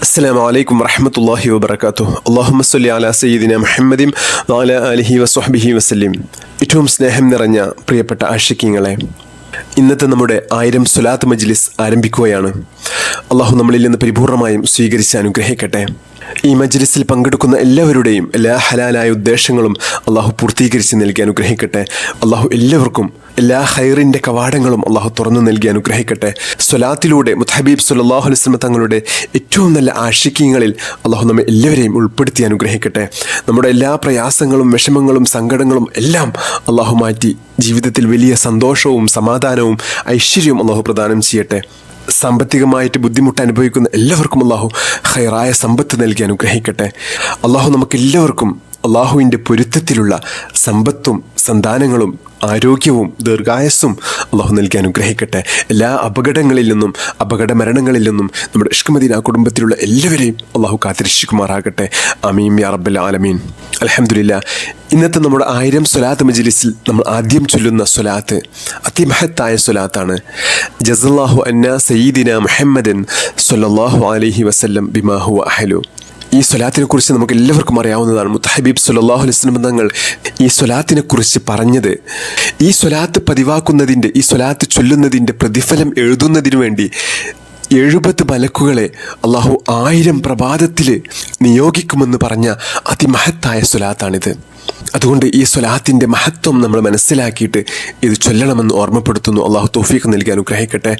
അസ്സലാമു അലൈക്കും വറഹ്മത്തുള്ളാഹി വബറകാതുഹു. അല്ലാഹുമ്മ സ്വല്ലി അലാ സയ്യിദിന മുഹമ്മദിൻ വഅലാ ആലിഹി വസ്വഹ്ബിഹി വസല്ലം. ഏറ്റവും സ്നേഹം നിറഞ്ഞ പ്രിയപ്പെട്ട ആശിക്കീങ്ങളെ, ഇന്നത്തെ നമ്മുടെ 1000 സ്വലാത്ത് മജ്ലിസ് ആരംഭിക്കുകയാണ്. അള്ളാഹു നമ്മളിൽ നിന്ന് പരിപൂർണമായും സ്വീകരിച്ച് അനുഗ്രഹിക്കട്ടെ. ഈ മജ്ലിസിൽ പങ്കെടുക്കുന്ന എല്ലാവരുടെയും എല്ലാ ഹലാലായ ഉദ്ദേശങ്ങളും അള്ളാഹു പൂർത്തീകരിച്ച് നൽകി അനുഗ്രഹിക്കട്ടെ. അള്ളാഹു എല്ലാവർക്കും എല്ലാ ഹൈറിൻ്റെ കവാടങ്ങളും അള്ളാഹു തുറന്നു നൽകി അനുഗ്രഹിക്കട്ടെ. സ്വലാത്തിലൂടെ മുത്തഹബീബ് സല്ലല്ലാഹു അലൈഹി വസല്ലം തങ്ങളുടെ ഏറ്റവും നല്ല ആശിക്കീങ്ങളിൽ അള്ളാഹു നമ്മെ എല്ലാവരെയും ഉൾപ്പെടുത്തി അനുഗ്രഹിക്കട്ടെ. നമ്മുടെ എല്ലാ പ്രയാസങ്ങളും വിഷമങ്ങളും സങ്കടങ്ങളും എല്ലാം അള്ളാഹു മാറ്റി ജീവിതത്തിൽ വലിയ സന്തോഷവും സമാധാനവും ഐശ്വര്യവും അള്ളാഹു പ്രദാനം ചെയ്യട്ടെ. സാമ്പത്തികമായിട്ട് ബുദ്ധിമുട്ട് അനുഭവിക്കുന്ന എല്ലാവർക്കും അള്ളാഹു ഹൈറായ സമ്പത്ത് നൽകി അനുഗ്രഹിക്കട്ടെ. അള്ളാഹു നമുക്കെല്ലാവർക്കും അള്ളാഹുവിൻ്റെ പൊരുത്തത്തിലുള്ള സമ്പത്തും സന്താനങ്ങളും ആരോഗ്യവും ദീർഘായുസ്സും അള്ളാഹു നൽകി അനുഗ്രഹിക്കട്ടെ. എല്ലാ അപകടങ്ങളിൽ നിന്നും അപകട മരണങ്ങളിൽ നിന്നും നമ്മുടെ ഇഷ്ക് മദീന കുടുംബത്തിലുള്ള എല്ലാവരെയും അള്ളാഹു കാത്തിരക്ഷിക്കുമാറാകട്ടെ. ആമീൻ യാ റബ്ബൽ ആലമീൻ. അൽഹംദുലില്ലാ. ഇന്നത്തെ നമ്മുടെ 1000 സ്വലാത്ത് മജ്ലിസിൽ നമ്മൾ ആദ്യം ചൊല്ലുന്ന സ്വലാത്ത് അതിമഹത്തായ സ്വലാത്താണ്. ജസല്ലാഹു അന്നാ സയ്യിദിന മുഹമ്മദൻ സ്വല്ലല്ലാഹു അലൈഹി വസല്ലം ബിമാ ഹുവ അഹ്ലു. ഈ സ്വലാത്തിനെ കുറിച്ച് നമുക്ക് എല്ലാവർക്കും അറിയാവുന്നതാണ്. മുത്തഹബീബ് സല്ലല്ലാഹു അലൈഹി വസല്ലം തങ്ങൾ ഈ സ്വലാത്തിനെ കുറിച്ച് പറഞ്ഞത്, ഈ സ്വലാത്ത് പതിവാക്കുന്നതിൻ്റെ, ഈ സ്വലാത്ത് ചൊല്ലുന്നതിൻ്റെ പ്രതിഫലം എഴുതുന്നതിനു വേണ്ടി 70 മലക്കുകളെ അള്ളാഹു 1000 പ്രഭാതത്തിൽ നിയോഗിക്കുമെന്ന് പറഞ്ഞ അതിമഹത്തായ സ്വലാത്താണിത്. അതുകൊണ്ട് ഈ സ്വലാത്തിൻ്റെ മഹത്വം നമ്മൾ മനസ്സിലാക്കിയിട്ട് ഇത് ചൊല്ലണമെന്ന് ഓർമ്മപ്പെടുത്തുന്നു. അള്ളാഹു തൗഫീഖ് നൽകി അനുഗ്രഹിക്കട്ടെ.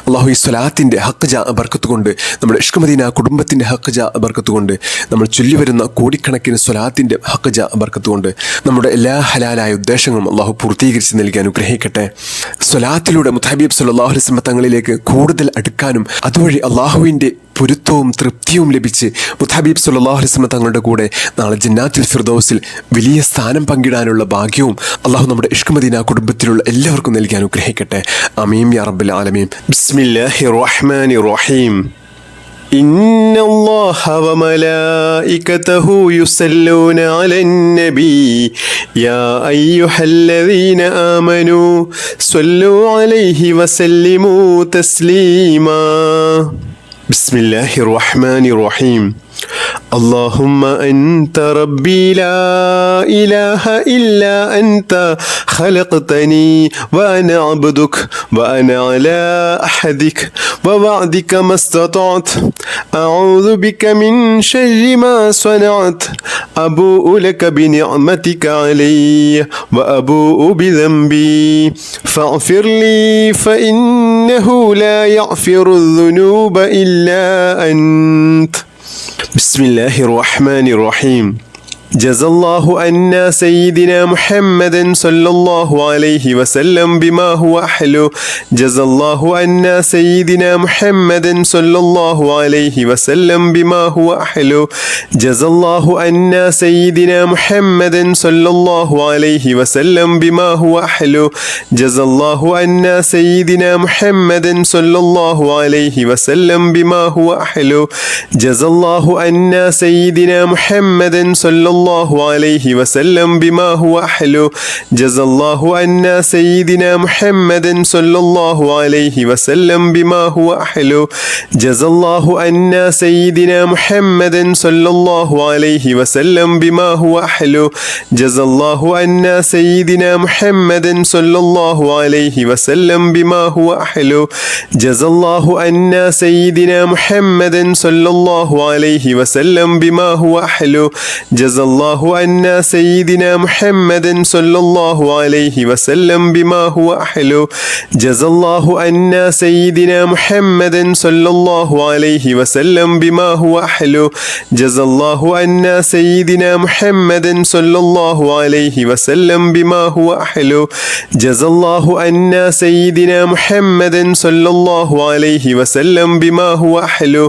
അള്ളാഹു ഈ സ്വലാത്തിൻ്റെ ഹക്ക് ജാ ബർക്കത്ത് കൊണ്ട്, നമ്മുടെ ഇഷ്ക് മദീന കുടുംബത്തിൻ്റെ ഹക്ക് ജാ ബർക്കത്ത് കൊണ്ട്, നമ്മൾ ചൊല്ലി വരുന്ന കോടിക്കണക്കിന് സ്വലാത്തിൻ്റെ ഹക്ക് ജാ ബർക്കത്ത് കൊണ്ട് നമ്മുടെ എല്ലാ ഹലാലായ ഉദ്ദേശങ്ങളും അള്ളാഹു പൂർത്തീകരിച്ച് നൽകി അനുഗ്രഹിക്കട്ടെ. സ്വലാത്തിലൂടെ മുത്തഹബീബ് സല്ലല്ലാഹു അലൈഹി വസല്ലം തങ്ങളിലേക്ക് കൂടുതൽ അടുക്കാനും അതുവഴി അള്ളാഹുവിൻ്റെ പൊരുത്തവും തൃപ്തിയും ലഭിച്ച് മുത്തഹബീബ് സല്ലല്ലാഹു അലൈഹി വസല്ലം തങ്ങളുടെ കൂടെ നാളെ ജന്നാത്തുൽ ഫിർദൗസിൽ വലിയ സ്ഥാനം പങ്കിടാനുള്ള ഭാഗ്യവും അള്ളാഹു നമ്മുടെ ഇഷ്ക് മദീന കുടുംബത്തിലുള്ള എല്ലാവർക്കും നൽകി അനുഗ്രഹിക്കട്ടെ. ആമീൻ യാ റബ്ബൽ ആലമീൻ. ബിസ്മില്ലാഹിർ റഹ്മാനിർ റഹീം. ഇന്നല്ലാഹ വമലായികതഹു യുസല്ലൂന അലൻ-നബി യാ അയ്യുഹല്ലദീന ആമനൂ സ്വല്ലൂ അലൈഹി വസല്ലിമൂ തസ്ലീമാ. ബിസ്മില്ലാഹിർ റഹ്മാനിർ റഹീം. اللهم أنت ربي لا إله إلا أنت خلقتني وأنا عبدك وأنا على أحدك ووعدك ما استطعت أعوذ بك من شر ما صنعت أبوء لك بنعمتك علي وأبوء بذنبي فاغفر لي فإنه لا يغفر الذنوب إلا أنت. بسم الله الرحمن الرحيم. جزا الله عنا سيدنا محمد صلى الله عليه وسلم بما هو أحلو. جزا الله عنا سيدنا محمد صلى الله عليه وسلم بما هو أحلو. جزا الله عنا سيدنا محمد صلى الله عليه وسلم بما هو أحلو. جزا الله عنا سيدنا محمد صلى الله عليه وسلم بما هو أحلو. جزا الله عنا سيدنا محمد صلى الله عليه وسلم بما هو أحلو. جزا الله عنا سيدنا محمد صلى الله عليه وسلم بما هو أحلو. جزا الله عنا سيدنا محمد صلى الله عليه وسلم بما هو أحلو. جزا الله عنا سيدنا محمد صلى الله عليه وسلم بما هو أحلو. جزا الله عنا سيدنا محمد صلى الله عليه وسلم بما هو أحلو. جزا الله عنا سيدنا محمد صلى الله عليه وسلم بما هو أحلو. جزا الله عنا سيدنا محمد صلى الله عليه وسلم بما هو أحلو. جزا الله عنا سيدنا محمد صلى الله عليه وسلم بما هو أحلو. جزا الله عنا سيدنا محمد صلى الله عليه وسلم بما هو أحلو.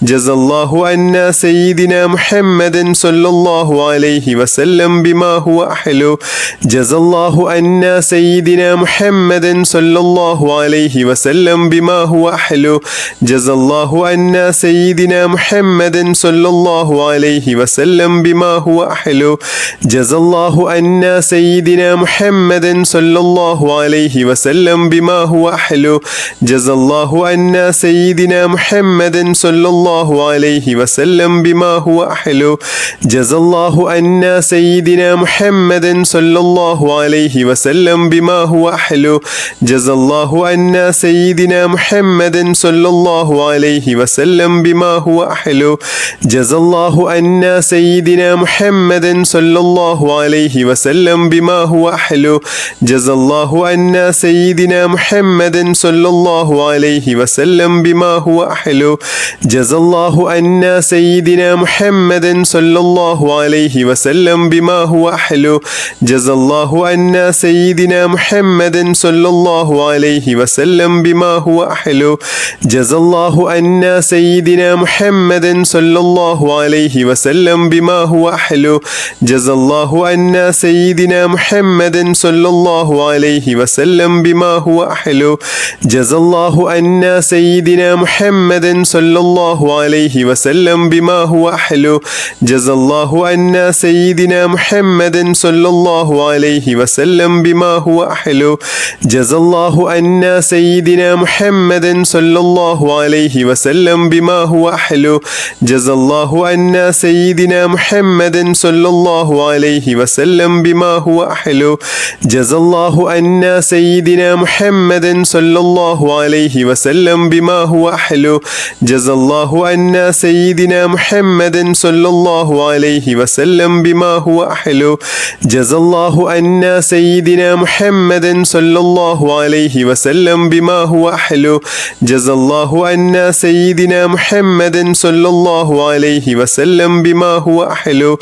جزا الله عنا سيدنا محمد صلى الله عليه وسلم بما هو أحلو جزى الله عنا سيدنا محمد صلى الله عليه وسلم بما هو أحلو جزى الله عنا سيدنا محمد صلى الله عليه وسلم بما هو أحلو جزى الله عنا سيدنا محمد صلى الله عليه وسلم بما هو أحلو جزى الله عنا سيدنا محمد صلى الله عليه وسلم بما هو أحلو جزى الله عنا سيدنا محمد صلى الله عليه وسلم بما هو أحلو جزى الله عنا سيدنا محمد صلى الله عليه وسلم بما هو أحلو جزى الله عنا سيدنا محمد صلى الله عليه وسلم بما هو أحلو جزى الله عنا سيدنا محمد صلى الله عليه وسلم بما هو أحلو جزى الله عنا سيدنا محمد صلى الله عليه وسلم بما هو أحلو جزى الله عنا سيدنا محمد صلى الله عليه وسلم بما هو أحلو جزى الله عنا سيدنا محمد صلى الله عليه وسلم بما هو أحلو جزى الله عنا سيدنا محمد صلى الله عليه وسلم بما هو أحلو جزى الله عنا سيدنا محمد صلى الله عليه وسلم بما هو أحلو جزى الله عنا سيدنا محمد صلى الله عليه وسلم بما هو أحلو جزى الله عنا سيدنا محمد صلى الله عليه وسلم بما هو أحلو جزى الله عنا سيدنا محمد صلى الله عليه وسلم بما هو أحلو جزى الله عنا سيدنا محمد صلى الله عليه وسلم بما هو أحلو جزى الله عنا سيدنا محمد صلى الله عليه وسلم بما هو أحلو جزى الله عنا سيدنا محمد صلى الله عليه وسلم بما هو أحلو جزى الله عنا سيدنا محمد صلى الله عليه وسلم بما هو أحلو جزى الله عنا سيدنا محمد صلى الله عليه وسلم بما هو أحلو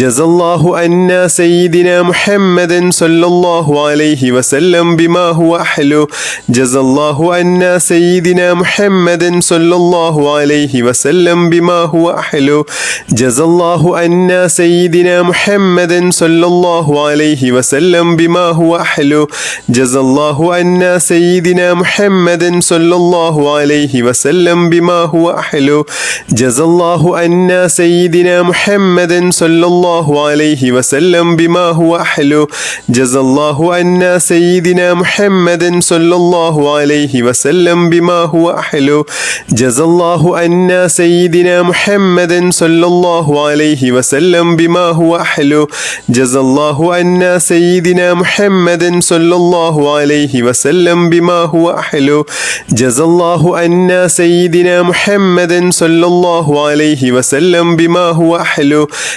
جزى الله عنا سيدنا محمد صلى الله عليه وسلم بما هو أحلو جزى الله عنا سيدنا محمد صلى الله عليه وسلم بما هو أحلو جزى الله عنا سيدنا محمد صلى الله عليه وسلم بما هو أحلو جزى الله عنا سيدنا محمد صلى الله عليه وسلم بما هو أحلو جزى الله عنا سيدنا محمد صلى الله عليه وسلم بما هو أحلو جزى الله عنا سيدنا محمد صلى الله عليه وسلم بما هو أحلو جزى الله عنا سيدنا محمد صلى الله عليه وسلم بما هو أحلو جزى الله عنا سيدنا محمد صلى الله عليه وسلم بما هو أحلو جزى الله عنا سيدنا محمد صلى الله عليه وسلم بما هو أحلو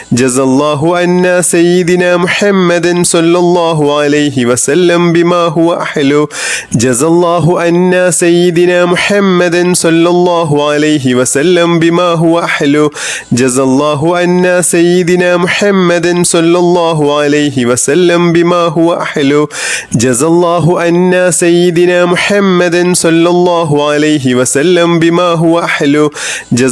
جزى الله عنا سيدنا محمد صلى الله عليه وسلم بما هو أحلو جزى الله عنا سيدنا محمد صلى الله عليه وسلم بما هو أحلو جزى الله عنا سيدنا محمد صلى الله عليه وسلم بما هو أحلو جزى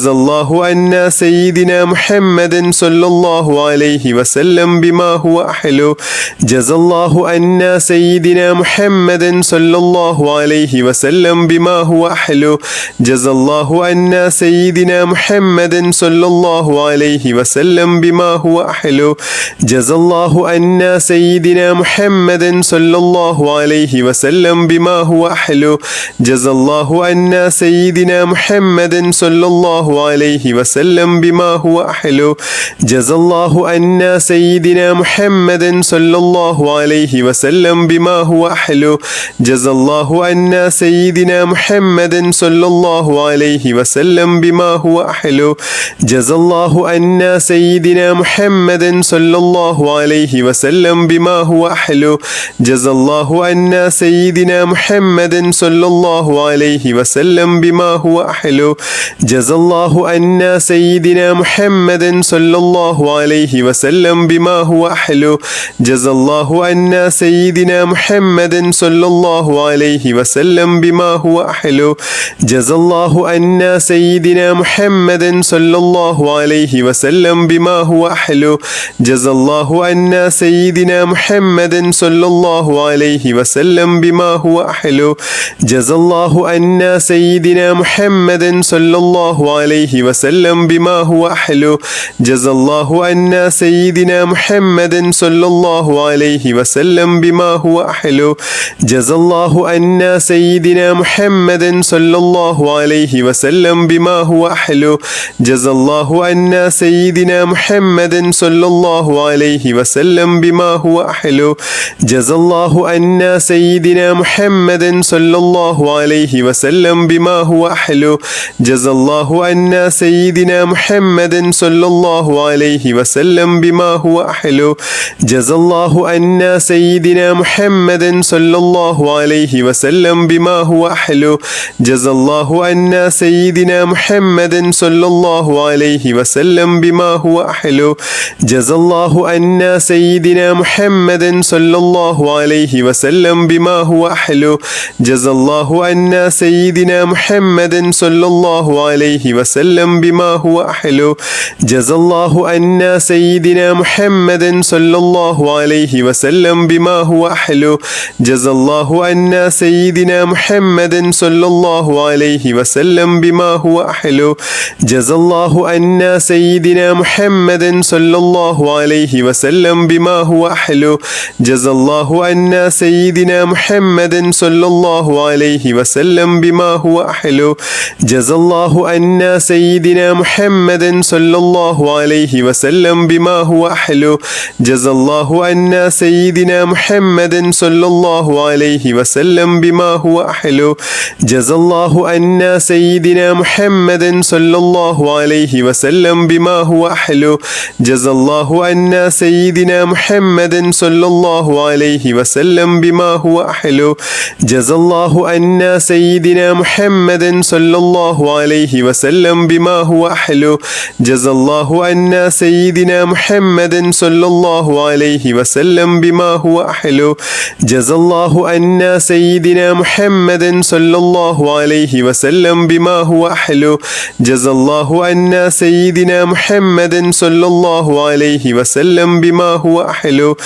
الله عنا سيدنا محمد صلى الله عليه وسلم بما هو أحلو جزى الله عنا سيدنا محمد صلى الله عليه وسلم بما هو أحلو جزى الله عنا سيدنا محمد صلى الله عليه وسلم بما هو أحلو جزى الله عنا سيدنا محمد صلى الله عليه وسلم بما هو أحلو جزى الله عنا سيدنا محمد صلى الله عليه وسلم بما هو أحلو جزى الله عنا سيدنا محمد صلى الله عليه وسلم بما هو أحلو جزى الله عنا سيدنا محمد صلى الله عليه وسلم بما هو أحلو جزى الله عنا سيدنا محمد صلى الله عليه وسلم بما هو أحلو جزى الله عنا سيدنا محمد صلى الله عليه وسلم بما هو أحلو جزى الله عنا سيدنا محمد صلى الله عليه وسلم بما هو أحلو جزى الله عنا سيدنا محمد صلى الله عليه وسلم بما هو أحلو جزى الله عنا سيدنا محمد صلى الله عليه وسلم بما هو أحلو جزى الله عنا سيدنا محمد صلى الله عليه وسلم بما هو أحلو جزى الله عنا سيدنا محمد صلى الله عليه وسلم بما هو أحلو جزى الله عنا سيدنا محمد صلى الله عليه وسلم بما هو أحلو جزى الله عنا سيدنا محمد صلى الله عليه وسلم بما هو أحلو جزى الله عنا سيدنا محمد صلى الله عليه وسلم بما هو أحلو جزى الله عنا سيدنا محمد صلى الله عليه وسلم بما هو أحلو جزى الله عنا سيدنا محمد صلى الله عليه وسلم بما هو أحلو جزى الله عنا سيدنا محمد صلى الله عليه وسلم بما هو أحلو جزى الله عنا سيدنا محمد صلى الله عليه وسلم بما هو أحلو جزى الله عنا سيدنا محمد صلى الله عليه وسلم بما هو أحلو جزى الله عنا سيدنا محمد صلى الله عليه وسلم بما هو أحلو جزى الله عنا سيدنا محمد صلى الله عليه وسلم بما هو أحلو جزى الله عنا سيدنا محمد صلى الله عليه وسلم بما هو أحلو جزى الله عنا سيدنا محمد صلى الله عليه وسلم بما هو أحلو جزى الله عنا سيدنا محمد صلى الله عليه وسلم بما هو أحلو جزى الله عنا سيدنا محمد صلى الله عليه وسلم بما هو أحلو جزى الله عنا سيدنا محمد صلى الله عليه وسلم بما هو أحلو جزى الله عنا سيدنا محمد صلى الله عليه وسلم بما هو أحلو جزى الله عنا سيدنا محمد صلى الله عليه وسلم بما هو أحلو جزى الله عنا سيدنا محمد صلى الله عليه وسلم بما هو أحلو جزى الله عنا سيدنا محمد صلى الله عليه وسلم بما هو أحلو جزى الله عنا سيدنا محمد صلى الله عليه وسلم بما هو أحلو جزى الله عنا سيدنا محمد صلى الله عليه وسلم بما هو أحلو جزى الله عنا سيدنا محمد صلى الله عليه وسلم بما هو أحلو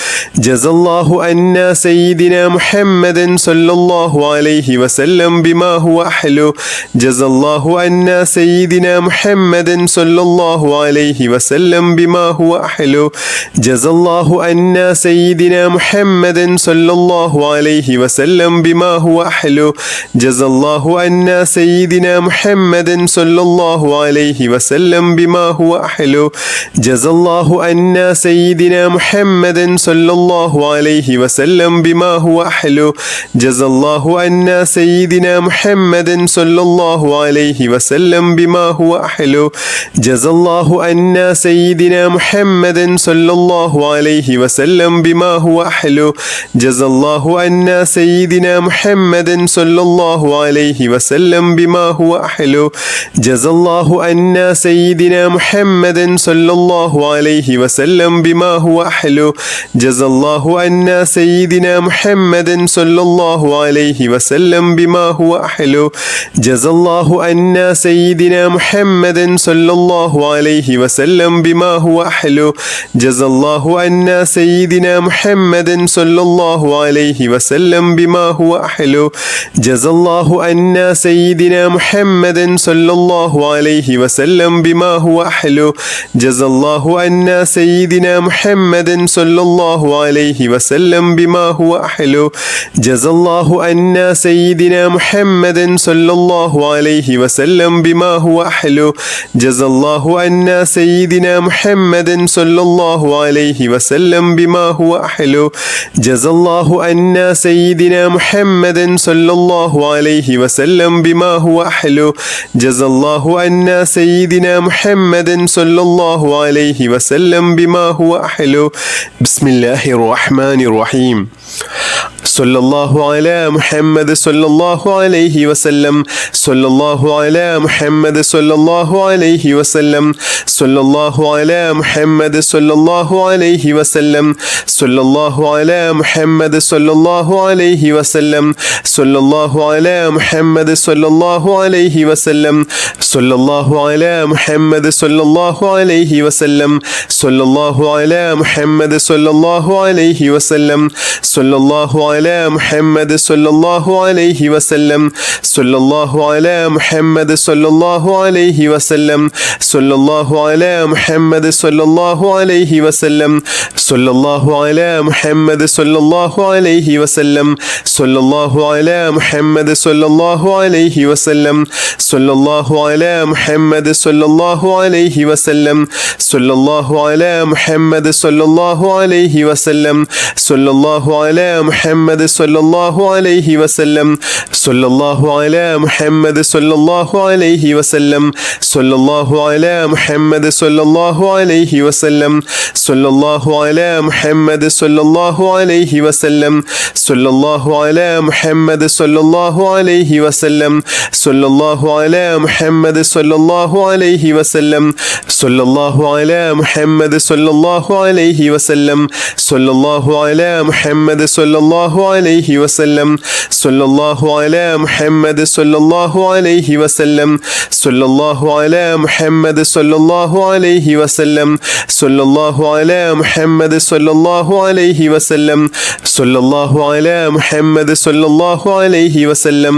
جزى الله عنا سيدنا محمد صلى الله عليه وسلم بما هو أحلو جزى الله عنا سيدنا محمد صلى الله عليه وسلم بما هو أحلو جزى الله عنا سيدنا محمد صلى الله عليه وسلم بما هو أحلو جزى الله عنا سيدنا محمد صلى الله عليه وسلم بما هو أحلو جزى الله عنا سيدنا محمد صلى الله عليه وسلم بما هو أحلو جزى الله عنا سيدنا محمد صلى الله عليه وسلم بما هو أحلو جزى الله عنا سيدنا محمد صلى الله عليه وسلم بما هو أحلو جزى الله عنا سيدنا محمد صلى الله عليه وسلم بما هو أحلو جزى الله عنا سيدنا محمد صلى الله عليه وسلم بما هو أحلو جزى الله عنا سيدنا محمد صلى الله عليه وسلم بما هو أحلو جزى الله عنا سيدنا محمد صلى الله عليه وسلم بما هو أحلو جزى الله عنا سيدنا محمد صلى الله عليه وسلم بما هو أحلو جزى الله عنا سيدنا محمد صلى الله عليه وسلم بما هو أحلو جزى الله عنا سيدنا محمد صلى الله عليه وسلم بما هو أحلو جزى الله عنا سيدنا محمد صلى الله عليه وسلم بما هو أحلو جزى الله عنا سيدنا محمد صلى الله عليه وسلم بما هو أحلو جزى الله عنا سيدنا محمد صلى الله عليه وسلم بما هو أحلو بسم الله الرحمن الرحيم സല്ലല്ലാഹു അലാ മുഹമ്മദ് സല്ലല്ലാഹു അലൈഹി വസല്ലം സല്ലല്ലാഹു അലാ മുഹമ്മദ് സല്ലല്ലാഹു അലൈഹി വസല്ലം സല്ലല്ലാഹു അലാ മുഹമ്മദ് സല്ലല്ലാഹു അലൈഹി വസല്ലം സല്ലല്ലാഹു അലാ മുഹമ്മദ് സല്ലല്ലാഹു അലൈഹി വസല്ലം സല്ലല്ലാഹു അലാ മുഹമ്മദ് സല്ലല്ലാഹു അലൈഹി വസല്ലം സല്ലല്ലാഹു അലാ മുഹമ്മദ് സല്ലല്ലാഹു അലൈഹി വസല്ലം സല്ലല്ലാഹു അലാ മുഹമ്മദ് സല്ലല്ലാഹു അലൈഹി വസല്ലം സല്ലല്ലാഹു അലാ മുഹമ്മദ് സല്ലല്ലാഹു അലൈഹി വസല്ലം സല്ലല്ലാഹു അലാ മുഹമ്മദ് സല്ലല്ലാഹു അലൈഹി വസല്ലം സല്ലല്ലാഹു അലാ മുഹമ്മദ് സല്ലല്ലാഹു അലൈഹി വസല്ലം സല്ലല്ലാഹു അലാ മുഹമ്മദ് സല്ലല്ലാഹു അലൈഹി വസല്ലം സല്ലല്ലാഹു അലാ മുഹമ്മദ് സല്ലല്ലാഹു അലൈഹി വസല്ലം സല്ലല്ലാഹു അലാ മുഹമ്മദ് സല്ലല്ലാഹു അലൈഹി വസല്ലം സല്ലല്ലാഹു അലാ മുഹമ്മദ് സല്ലല്ലാഹു അലൈഹി വസല്ലം സല്ലല്ലാഹു അലാ മുഹമ്മദ് സല്ലല്ലാഹു അലൈഹി വസല്ലം സല്ലല്ലാഹു അലാ മുഹമ്മദ് സല്ലല്ലാഹു അലൈഹി വസല്ലം സല്ലല്ലാഹു അലാ മുഹമ്മദ് സല്ലല്ലാഹു അലൈഹി വസല്ലം സല്ലല്ലാഹു അലാ മുഹമ്മദ് സല്ലല്ലാഹു അലൈഹി വസല്ലം സല്ലല്ലാഹു അലാ മുഹമ്മദ് സല്ലല്ലാഹു അലൈഹി വസല്ലം സല്ലല്ലാഹു അലാ മുഹമ്മദ് സല്ലല്ലാഹു അലൈഹി വസല്ലം സല്ലല്ലാഹു അലാ മുഹമ്മദ് സല്ലല്ലാഹു അലൈഹി വസല്ലം സല്ലല്ലാഹു അലാ മുഹമ്മദ് സല്ലല്ലാഹു അലൈഹി വസല്ലം സല്ലല്ലാഹു അലാ മുഹമ്മദ് സല്ലല്ലാഹു അലൈഹി വസല്ലം സല്ലല്ലാഹു അലാ മുഹമ്മദ് സല്ലല്ലാഹു അലൈഹി വസല്ലം സല്ലല്ലാഹു അലാ മുഹമ്മദ് സല്ലല്ലാഹു അലൈഹി വസല്ലം സല്ലല്ലാഹു അലാ മുഹമ്മദ് സല്ലല്ലാഹു അലൈഹി വസല്ലം സല്ലല്ലാഹു അലാ മുഹമ്മദ് സല്ലല്ലാഹു അലൈഹി വസല്ലം സല്ലല്ലാഹു അലാ മുഹമ്മദ് സല്ലല്ലാഹു അലൈഹി വസല്ലം സല്ലല്ലാഹു അലാ മുഹമ്മദ് സല്ലല്ലാഹു അലൈഹി വസല്ലം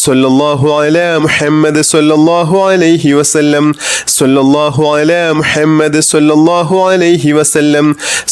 സല്ലല്ലാഹു അലാ മുഹമ്മദ് സല്ലല്ലാഹു അലൈഹി വസല്ലം സല്ലല്ലാഹു അലാ മുഹമ്മദ് സല്ലല്ലാഹു അലൈഹി വസല്ലം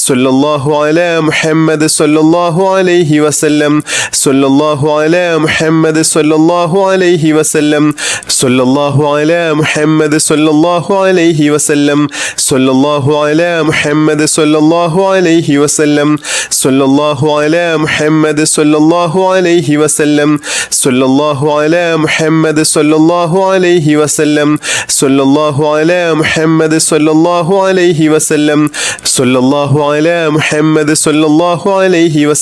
സല്ലല്ലാഹു അലാ മുഹമ്മദ് സല്ലല്ലാഹു അലൈഹി വസല്ലം സല്ലല്ലാഹു അലാ മുഹമ്മദ് സല്ലല്ലാഹു അലൈഹി വസല്ലം സല്ലല്ലാഹു അലാ മുഹമ്മദ് സല്ലല്ലാഹു അലൈഹി വസല്ലം സല്ലല്ലാഹു അലാ മുഹമ്മദ് സല്ലല്ലാഹു അലൈഹി വസല്ലം സല്ലല്ലാഹു അലാ മുഹമ്മദ് സല്ലല്ലാഹു അലൈഹി വസല്ലം സല്ലല്ലാഹു അലാ മുഹമ്മദ് സല്ലല്ലാഹു അലൈഹി വസല്ലം സല്ലല്ലാഹു അലാ മുഹമ്മദ് സല്ലല്ലാഹു അലൈഹി വസല്ലം സല്ലല്ലാഹു അലാ മുഹമ്മദ് സല്ലല്ലാഹു അലൈഹി വസല്ലം സല്ലല്ലാഹു അലാ മുഹമ്മദ് സല്ലല്ലാഹു അലൈഹി വസല്ലം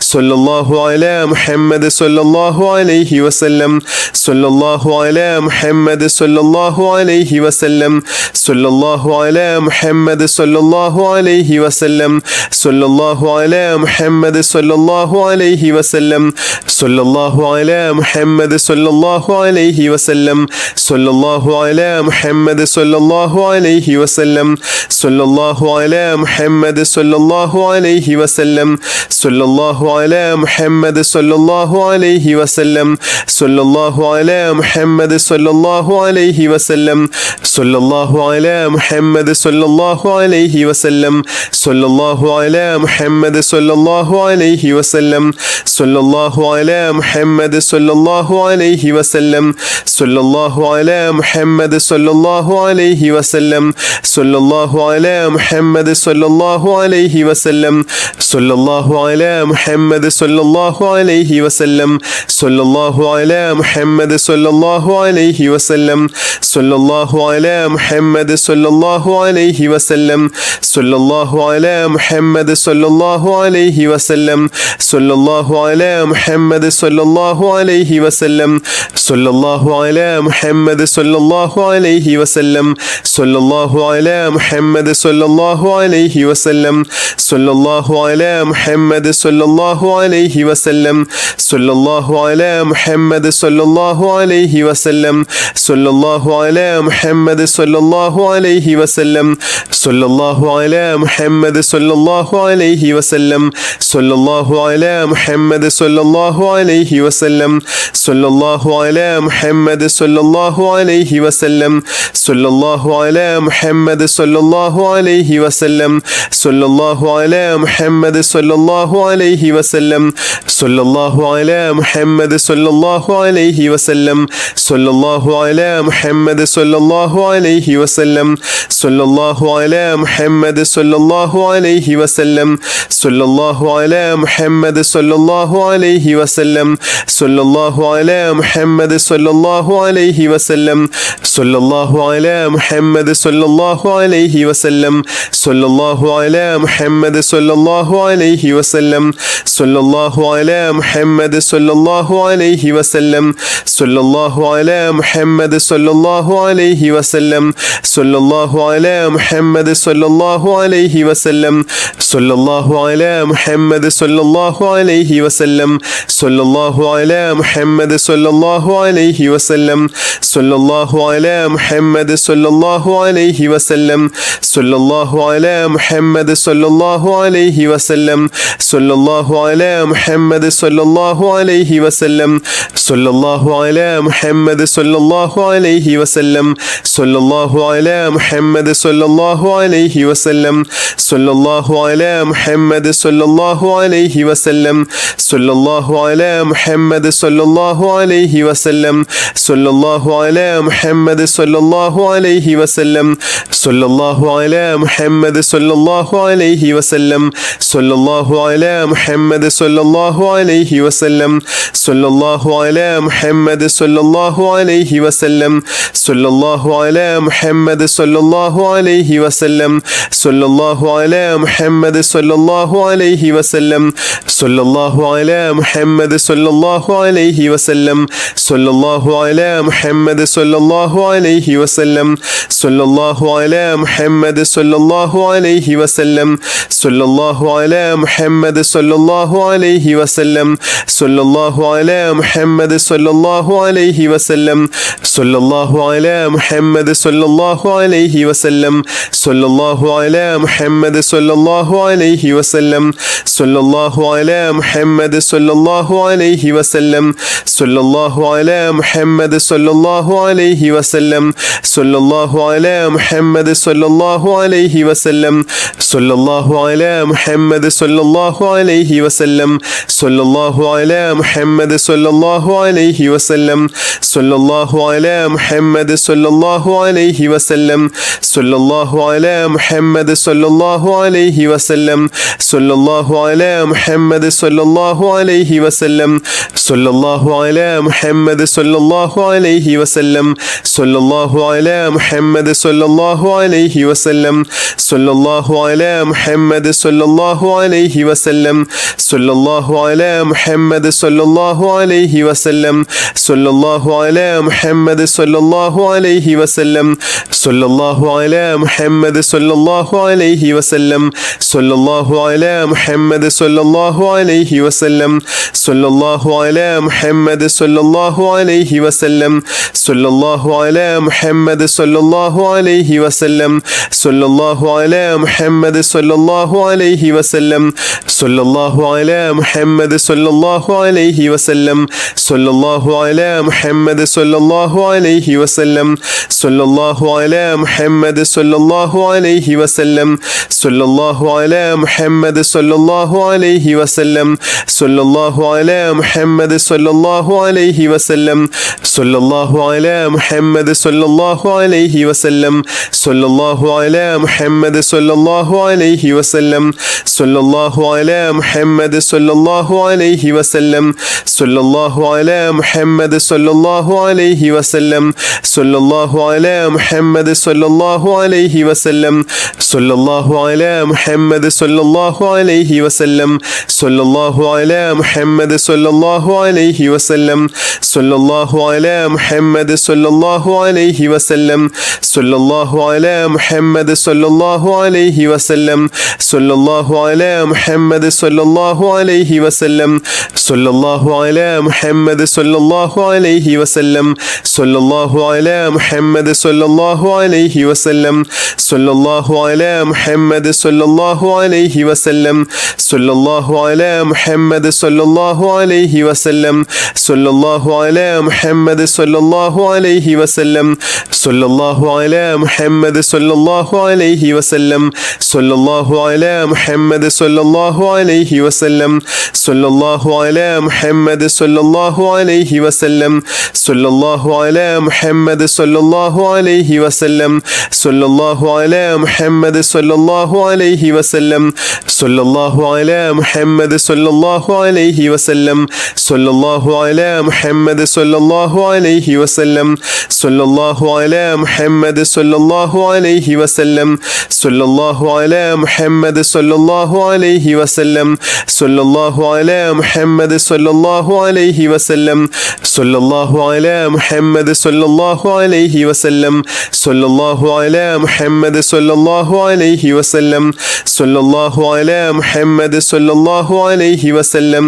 സല്ലല്ലാഹു അലാ മുഹമ്മദ് സല്ലല്ലാഹു അലൈഹി വസല്ലം സല്ലല്ലാഹു അലാ മുഹമ്മദ് സല്ലല്ലാഹു അലൈഹി വസല്ലം സല്ലല്ലാഹു അലാ മുഹമ്മദ് സല്ലല്ലാഹു അലൈഹി വസല്ലം സല്ലല്ലാഹു അലാ മുഹമ്മദ് സല്ലല്ലാഹു അലൈഹി വസല്ലം സല്ലല്ലാഹു അലാ മുഹമ്മദ് സല്ലല്ലാഹു അലൈഹി വസല്ലം സല്ലല്ലാഹു അലാ മുഹമ്മദ് സല്ലല്ലാഹു അലൈഹി വസല്ലം സല്ലല്ലാഹു അലാ മുഹമ്മദ് സല്ലല്ലാഹു അലൈഹി വസല്ലം സല്ലല്ലാഹു അലാ മുഹമ്മദ് സല്ലല്ലാഹു അലൈഹി വസല്ലം സല്ലല്ലാഹു അലാ മുഹമ്മദ് സല്ലല്ലാഹു അലൈഹി വസല്ലം സല്ലല്ലാഹു അലാ മുഹമ്മദ് സല്ലല്ലാഹു അലൈഹി വസല്ലം സല്ലല്ലാഹു അലാ മുഹമ്മദ് സല്ലല്ലാഹു അലൈഹി വസല്ലം സല്ലല്ലാഹു അലാ മുഹമ്മദ് സല്ലല്ലാഹു അലൈഹി വസല്ലം സല്ലല്ലാഹു അലാ മുഹമ്മദ് സല്ലല്ലാഹു അലൈഹി വസല്ലം സല്ലല്ലാഹു അലാ മുഹമ്മദ് സല്ലല്ലാഹു അലൈഹി വസല്ലം സല്ലല്ലാഹു അലാ മുഹമ്മദ് സല്ലല്ലാഹു അലൈഹി വസല്ലം സല്ലല്ലാഹു അലാ മുഹമ്മദ് സല്ലല്ലാഹു അലൈഹി വസല്ലം സല്ലല്ലാഹു അലാ മുഹമ്മദ് സല്ലല്ലാഹു അലൈഹി വസല്ലം സല്ലല്ലാഹു അലാ മുഹമ്മദ് സല്ലല്ലാഹു അലൈഹി വസല്ലം സല്ലല്ലാഹു അലാ മുഹമ്മദ് സല്ലല്ലാഹു അലൈഹി വസല്ലം സല്ലല്ലാഹു അലാ മുഹമ്മദ് സല്ലല്ലാഹു അലൈഹി വസല്ലം സല്ലല്ലാഹു അലാ മുഹമ്മദ് സല്ലല്ലാഹു അലൈഹി വസല്ലം സല്ലല്ലാഹു അലാ മുഹമ്മദ് സല്ലല്ലാഹു അലൈഹി വസല്ലം സല്ലല്ലാഹു അലാ മുഹമ്മദ് സല്ലല്ലാഹു അലൈഹി വസല്ലം സല്ലല്ലാഹു അലാ മുഹമ്മദ് സല്ലല്ലാഹു അലൈഹി വസല്ലം സല്ലല്ലാഹു അലാ മുഹമ്മദ് സല്ലല്ലാഹു അലൈഹി വസല്ലം സല്ലല്ലാഹു അലാ മുഹമ്മദ് സല്ലല്ലാഹു അലൈഹി വസല്ലം സല്ലല്ലാഹു അലാ മുഹമ്മദ് സല്ലല്ലാഹു അലൈഹി വസല്ലം സല്ലല്ലാഹു അലാ മുഹമ്മദ് സല്ലല്ലാഹു അലൈഹി വസല്ലം സല്ലല്ലാഹു അലാ മുഹമ്മദ് സല്ലല്ലാഹു അലൈഹി വസല്ലം സല്ലല്ലാഹു അലാ മുഹമ്മദ് സല്ലല്ലാഹു അലൈഹി വസല്ലം സല്ലല്ലാഹു അലാ മുഹമ്മദ് സല്ലല്ലാഹു അലൈഹി വസല്ലം സല്ലല്ലാഹു അലാ മുഹമ്മദ് സല്ലല്ലാഹു അലൈഹി വസല്ലം സല്ലല്ലാഹു അലാ മുഹമ്മദ് സല്ലല്ലാഹു അലൈഹി വസല്ലം സല്ലല്ലാഹു അലാ മുഹമ്മദ് സല്ലല്ലാഹു അലൈഹി വസല്ലം സല്ലല്ലാഹു അലാ മുഹമ്മദ് സല്ലല്ലാഹു അലൈഹി വസല്ലം സല്ലല്ലാഹു അലാ മുഹമ്മദ് സല്ലല്ലാഹു അലൈഹി വസല്ലം സല്ലല്ലാഹു അലാ മുഹമ്മദ് സല്ലല്ലാഹു അലൈഹി വസല്ലം സല്ലല്ലാഹു അലാ മുഹമ്മദ് സല്ലല്ലാഹു അലൈഹി വസല്ലം സല്ലല്ലാഹു അലാ മുഹമ്മദ് സല്ലല്ലാഹു അലൈഹി വസല്ലം സല്ലല്ലാഹു അലാ മുഹമ്മദ് സല്ലല്ലാഹു അലൈഹി വസല്ലം സല്ലല്ലാഹു അലാ മുഹമ്മദ് സല്ലല്ലാഹു അലൈഹി വസല്ലം സല്ലല്ലാഹു അലാ മുഹമ്മദ് സല്ലല്ലാഹു അലൈഹി വസല്ലം സല്ലല്ലാഹു അലാ മുഹമ്മദ് സല്ലല്ലാഹു അലൈഹി വസല്ലം സല്ലല്ലാഹു അലാ മുഹമ്മദ് സല്ലല്ലാഹു അലൈഹി വസല്ലം സല്ലല്ലാഹു അലാ മുഹമ്മദ് സല്ലല്ലാഹു അലൈഹി വസല്ലം സല്ലല്ലാഹു അലാ മുഹമ്മദ് സല്ലല്ലാഹു അലൈഹി വസല്ലം സല്ലല്ലാഹു അലാ മുഹമ്മദ് സല്ലല്ലാഹു അലൈഹി വസല്ലം സല്ലല്ലാഹു അലാ മുഹമ്മദ് സല്ലല്ലാഹു അലൈഹി വസല്ലം സല്ലല്ലാഹു അലാ മുഹമ്മദ് സല്ലല്ലാഹു അലൈഹി വസല്ലം സല്ലല്ലാഹു അലാ മുഹമ്മദ് സല്ലല്ലാഹു അലൈഹി വസല്ലം സല്ലല്ലാഹു അലാ മുഹമ്മദ് സല്ലല്ലാഹു അലൈഹി വസല്ലം സല്ലല്ലാഹു അലാ മുഹമ്മദ് സല്ലല്ലാഹു അലൈഹി വസല്ലം സല്ലല്ലാഹു അലാ മുഹമ്മദ് സല്ലല്ലാഹു അലൈഹി വസല്ലം സല്ലല്ലാഹു അലാ മുഹമ്മദ് സല്ലല്ലാഹു അലൈഹി വസല്ലം സല്ലല്ലാഹു അലാ മുഹമ്മദ് സല്ലല്ലാഹു അലൈഹി വസല്ലം സല്ലല്ലാഹു അലാ മുഹമ്മദ് സല്ലല്ലാഹു അലൈഹി വസല്ലം സല്ലല്ലാഹു അലാ മുഹമ്മദ് സല്ലല്ലാഹു അലൈഹി വസല്ലം സല്ലല്ലാഹു അലാ മുഹമ്മദ് സല്ലല്ലാഹു അലൈഹി വസല്ലം സല്ലല്ലാഹു അലാ മുഹമ്മദ് സല്ലല്ലാഹു അലൈഹി വസല്ലം സല്ലല്ലാഹു അലാ മുഹമ്മദ് സല്ലല്ലാഹു അലൈഹി വസല്ലം സല്ലല്ലാഹു അലാ മുഹമ്മദ് സല്ലല്ലാഹു അലൈഹി വസല്ലം സല്ലല്ലാഹു അലാ മുഹമ്മദ് സല്ലല്ലാഹു അലൈഹി വസല്ലം സല്ലല്ലാഹു അലാ മുഹമ്മദ് സല്ലല്ലാഹു അലൈഹി വസല്ലം സല്ലല്ലാഹു അലാ മുഹമ്മദ് സല്ലല്ലാഹു അലൈഹി വസല്ലം സല്ലല്ലാഹു അലാ മുഹമ്മദ് സല്ലല്ലാഹു അലൈഹി വസല്ലം സല്ലല്ലാഹു അലാ മുഹമ്മദ് സല്ലല്ലാഹു അലൈഹി വസല്ലം സല്ലല്ലാഹു അലാ മുഹമ്മദ് സല്ലല്ലാഹു അലൈഹി വസല്ലം സല്ലല്ലാഹു അലാ മുഹമ്മദ് സല്ലല്ലാഹു അലൈഹി വസല്ലം സല്ലല്ലാഹു അലാ മുഹമ്മദ് സല്ലല്ലാഹു അലൈഹി വസല്ലം സല്ലല്ലാഹു അലാ മുഹമ്മദ് സല്ലല്ലാഹു അലൈഹി വസല്ലം സല്ലല്ലാഹു അലാ മുഹമ്മദ് സല്ലല്ലാഹു അലൈഹി വസല്ലം സല്ലല്ലാഹു അലാ മുഹമ്മദ് സല്ലല്ലാഹു അലൈഹി വസല്ലം സല്ലല്ലാഹു അലാ മുഹമ്മദ് സല്ലല്ലാഹു അലൈഹി വസല്ലം സല്ലല്ലാഹു അലാ മുഹമ്മദ് സല്ലല്ലാഹു അലൈഹി വസല്ലം സല്ലല്ലാഹു അലാ മുഹമ്മദ് സല്ലല്ലാഹു അലൈഹി വസല്ലം സല്ലല്ലാഹു അലാ മുഹമ്മദ് സല്ലല്ലാഹു അലൈഹി വസല്ലം സല്ലല്ലാഹു അലാ മുഹമ്മദ് സല്ലല്ലാഹു അലൈഹി വസല്ലം സല്ലല്ലാഹു അലാ മുഹമ്മദ് സല്ലല്ലാഹു അലൈഹി വസല്ലം സല്ലല്ലാഹു അലാ മുഹമ്മദ് സല്ലല്ലാഹു അലൈഹി വസല്ലം സല്ലല്ലാഹു അലാ മുഹമ്മദ് സല്ലല്ലാഹു അലൈഹി വസല്ലം സല്ലല്ലാഹു അലാ മുഹമ്മദ് സല്ലല്ലാഹു അലൈഹി വസല്ലം സല്ലല്ലാഹു അലാ മുഹമ്മദ് സല്ലല്ലാഹു അലൈഹി വസല്ലം സല്ലല്ലാഹു അലാ മുഹമ്മദ് സല്ലല്ലാഹു അലൈഹി വസല്ലം സല്ലല്ലാഹു അലാ മുഹമ്മദ് സല്ലല്ലാഹു അലൈഹി വസല്ലം സല്ലല്ലാഹു അലാ മുഹമ്മദ് സല്ലല്ലാഹു അലൈഹി വസല്ലം സല്ലല്ലാഹു അലാ മുഹമ്മദ് സല്ലല്ലാഹു അലൈഹി വസല്ലം സല്ലല്ലാഹു അലാ മുഹമ്മദ് സല്ലല്ലാഹു അലൈഹി വസല്ലം സല്ലല്ലാഹു അലാ മുഹമ്മദ് സല്ലല്ലാഹു അലൈഹി വസല്ലം സല്ലല്ലാഹു അലാ മുഹമ്മദ് സല്ലല്ലാഹു അലൈഹി വസല്ലം സല്ലല്ലാഹു അലാ മുഹമ്മദ് സല്ലല്ലാഹു അലൈഹി വസല്ലം സല്ലല്ലാഹു അലാ മുഹമ്മദ് സല്ലല്ലാഹു അലൈഹി വസല്ലം സല്ലല്ലാഹു അലാ മുഹമ്മദ് സല്ലല്ലാഹു അലൈഹി വസല്ലം സല്ലല്ലാഹു അലാ മുഹമ്മദ് സല്ലല്ലാഹു അലൈഹി വസല്ലം സല്ലല്ലാഹു അലാ മുഹമ്മദ് സല്ലല്ലാഹു അലൈഹി വസല്ലം സല്ലല്ലാഹു അലാ മുഹമ്മദ് സല്ലല്ലാഹു അലൈഹി വസല്ലം സല്ലല്ലാഹു അലാ മുഹമ്മദ് സല്ലല്ലാഹു അലൈഹി വസല്ലം സല്ലല്ലാഹു അലാ മുഹമ്മദ് സല്ലല്ലാഹു അലൈഹി വസല്ലം സല്ലല്ലാഹു അലാ മുഹമ്മദ് സല്ലല്ലാഹു അലൈഹി വസല്ലം സല്ലല്ലാഹു അലാ മുഹമ്മദ് സല്ലല്ലാഹു അലൈഹി വസല്ലം സല്ലല്ലാഹു അലാ മുഹമ്മദ് സല്ലല്ലാഹു അലൈഹി വസല്ലം സല്ലല്ലാഹു അലാ മുഹമ്മദ് സല്ലല്ലാഹു അലൈഹി വസല്ലം സല്ലല്ലാഹു അലാ മുഹമ്മദ് സല്ലല്ലാഹു അലൈഹി വസല്ലം സല്ലല്ലാഹു അലാ മുഹമ്മദ് സല്ലല്ലാഹു അലൈഹി വസല്ലം സല്ലല്ലാഹു അലാ മുഹമ്മദ് സല്ലല്ലാഹു അലൈഹി വസല്ലം സല്ലല്ലാഹു അലാ മുഹമ്മദ് സല്ലല്ലാഹു അലൈഹി വസല്ലം സല്ലല്ലാഹു അലാ മുഹമ്മദ് സല്ലല്ലാഹു അലൈഹി വസല്ലം സല്ലല്ലാഹു അലാ മുഹമ്മദ് സല്ലല്ലാഹു അലൈഹി വസല്ലം സല്ലല്ലാഹു അലാ മുഹമ്മദ് സല്ലല്ലാഹു അലൈഹി വസല്ലം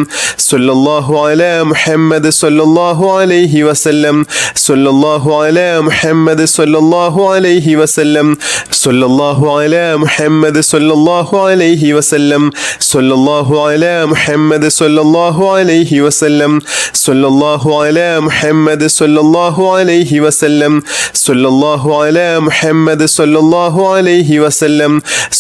സല്ലല്ലാഹു അലാ മുഹമ്മദ് സല്ലല്ലാഹു അലൈഹി വസല്ലം സല്ലല്ലാഹു അലാ മുഹമ്മദ് സല്ലല്ലാഹു അലൈഹി വസല്ലം സല്ലല്ലാഹു അലാ മുഹമ്മദ് സല്ലല്ലാഹു അലൈഹി വസല്ലം സല്ലല്ലാഹു അലാ മുഹമ്മദ് സല്ലല്ലാഹു അലൈഹി വസല്ലം സല്ലല്ലാഹു അലാ മുഹമ്മദ് സല്ലല്ലാഹു അലൈഹി വസല്ലം സല്ലല്ലാഹു അലാ മുഹമ്മദ് സല്ലല്ലാഹു അലൈഹി വസല്ലം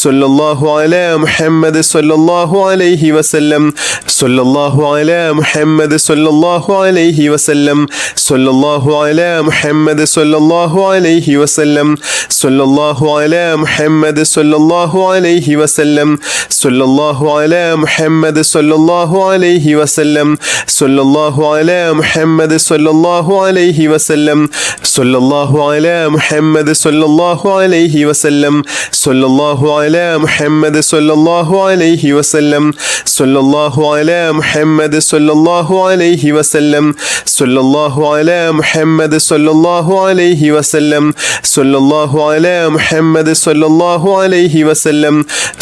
സല്ലല്ലാഹു അലാ മുഹമ്മദ് സല്ലല്ലാഹു അലൈഹി വസല്ലം സല്ലല്ലാഹു അലാ മുഹമ്മദ് സല്ലല്ലാഹു അലൈഹി വസല്ലം സല്ലല്ലാഹു അലാ മുഹമ്മദ് സല്ലല്ലാഹു അലൈഹി വസല്ലം സല്ലല്ലാഹു അലാ മുഹമ്മദ് സല്ലല്ലാഹു അലൈഹി വസല്ലം സല്ലല്ലാഹു അലാ മുഹമ്മദ് സല്ലല്ലാഹു അലൈഹി വസല്ലം സല്ലല്ലാഹു അലാ മുഹമ്മദ് സല്ലല്ലാഹു അലൈഹി വസല്ലം സല്ലല്ലാഹു അലാ മുഹമ്മദ് സല്ലല്ലാഹു അലൈഹി വസല്ലം സല്ലല്ലാഹു അലാ മുഹമ്മദ് സല്ലല്ലാഹു അലൈഹി വസല്ലം സല്ലല്ലാഹു അലാ മുഹമ്മദ് സല്ലല്ലാഹു അലൈഹി വസല്ലം സല്ലല്ലാഹു അലാ മുഹമ്മദ് സല്ലല്ലാഹു അലൈഹി വസല്ലം സല്ലല്ലാഹു അലാ മുഹമ്മദ് സല്ലല്ലാഹു അലൈഹി വസല്ലം സല്ലല്ലാഹു അലാ മുഹമ്മദ് സല്ലല്ലാഹു അലൈഹി വസല്ലം സല്ലല്ലാഹു അലാ മുഹമ്മദ് സല്ലല്ലാഹു അലൈഹി വസല്ലം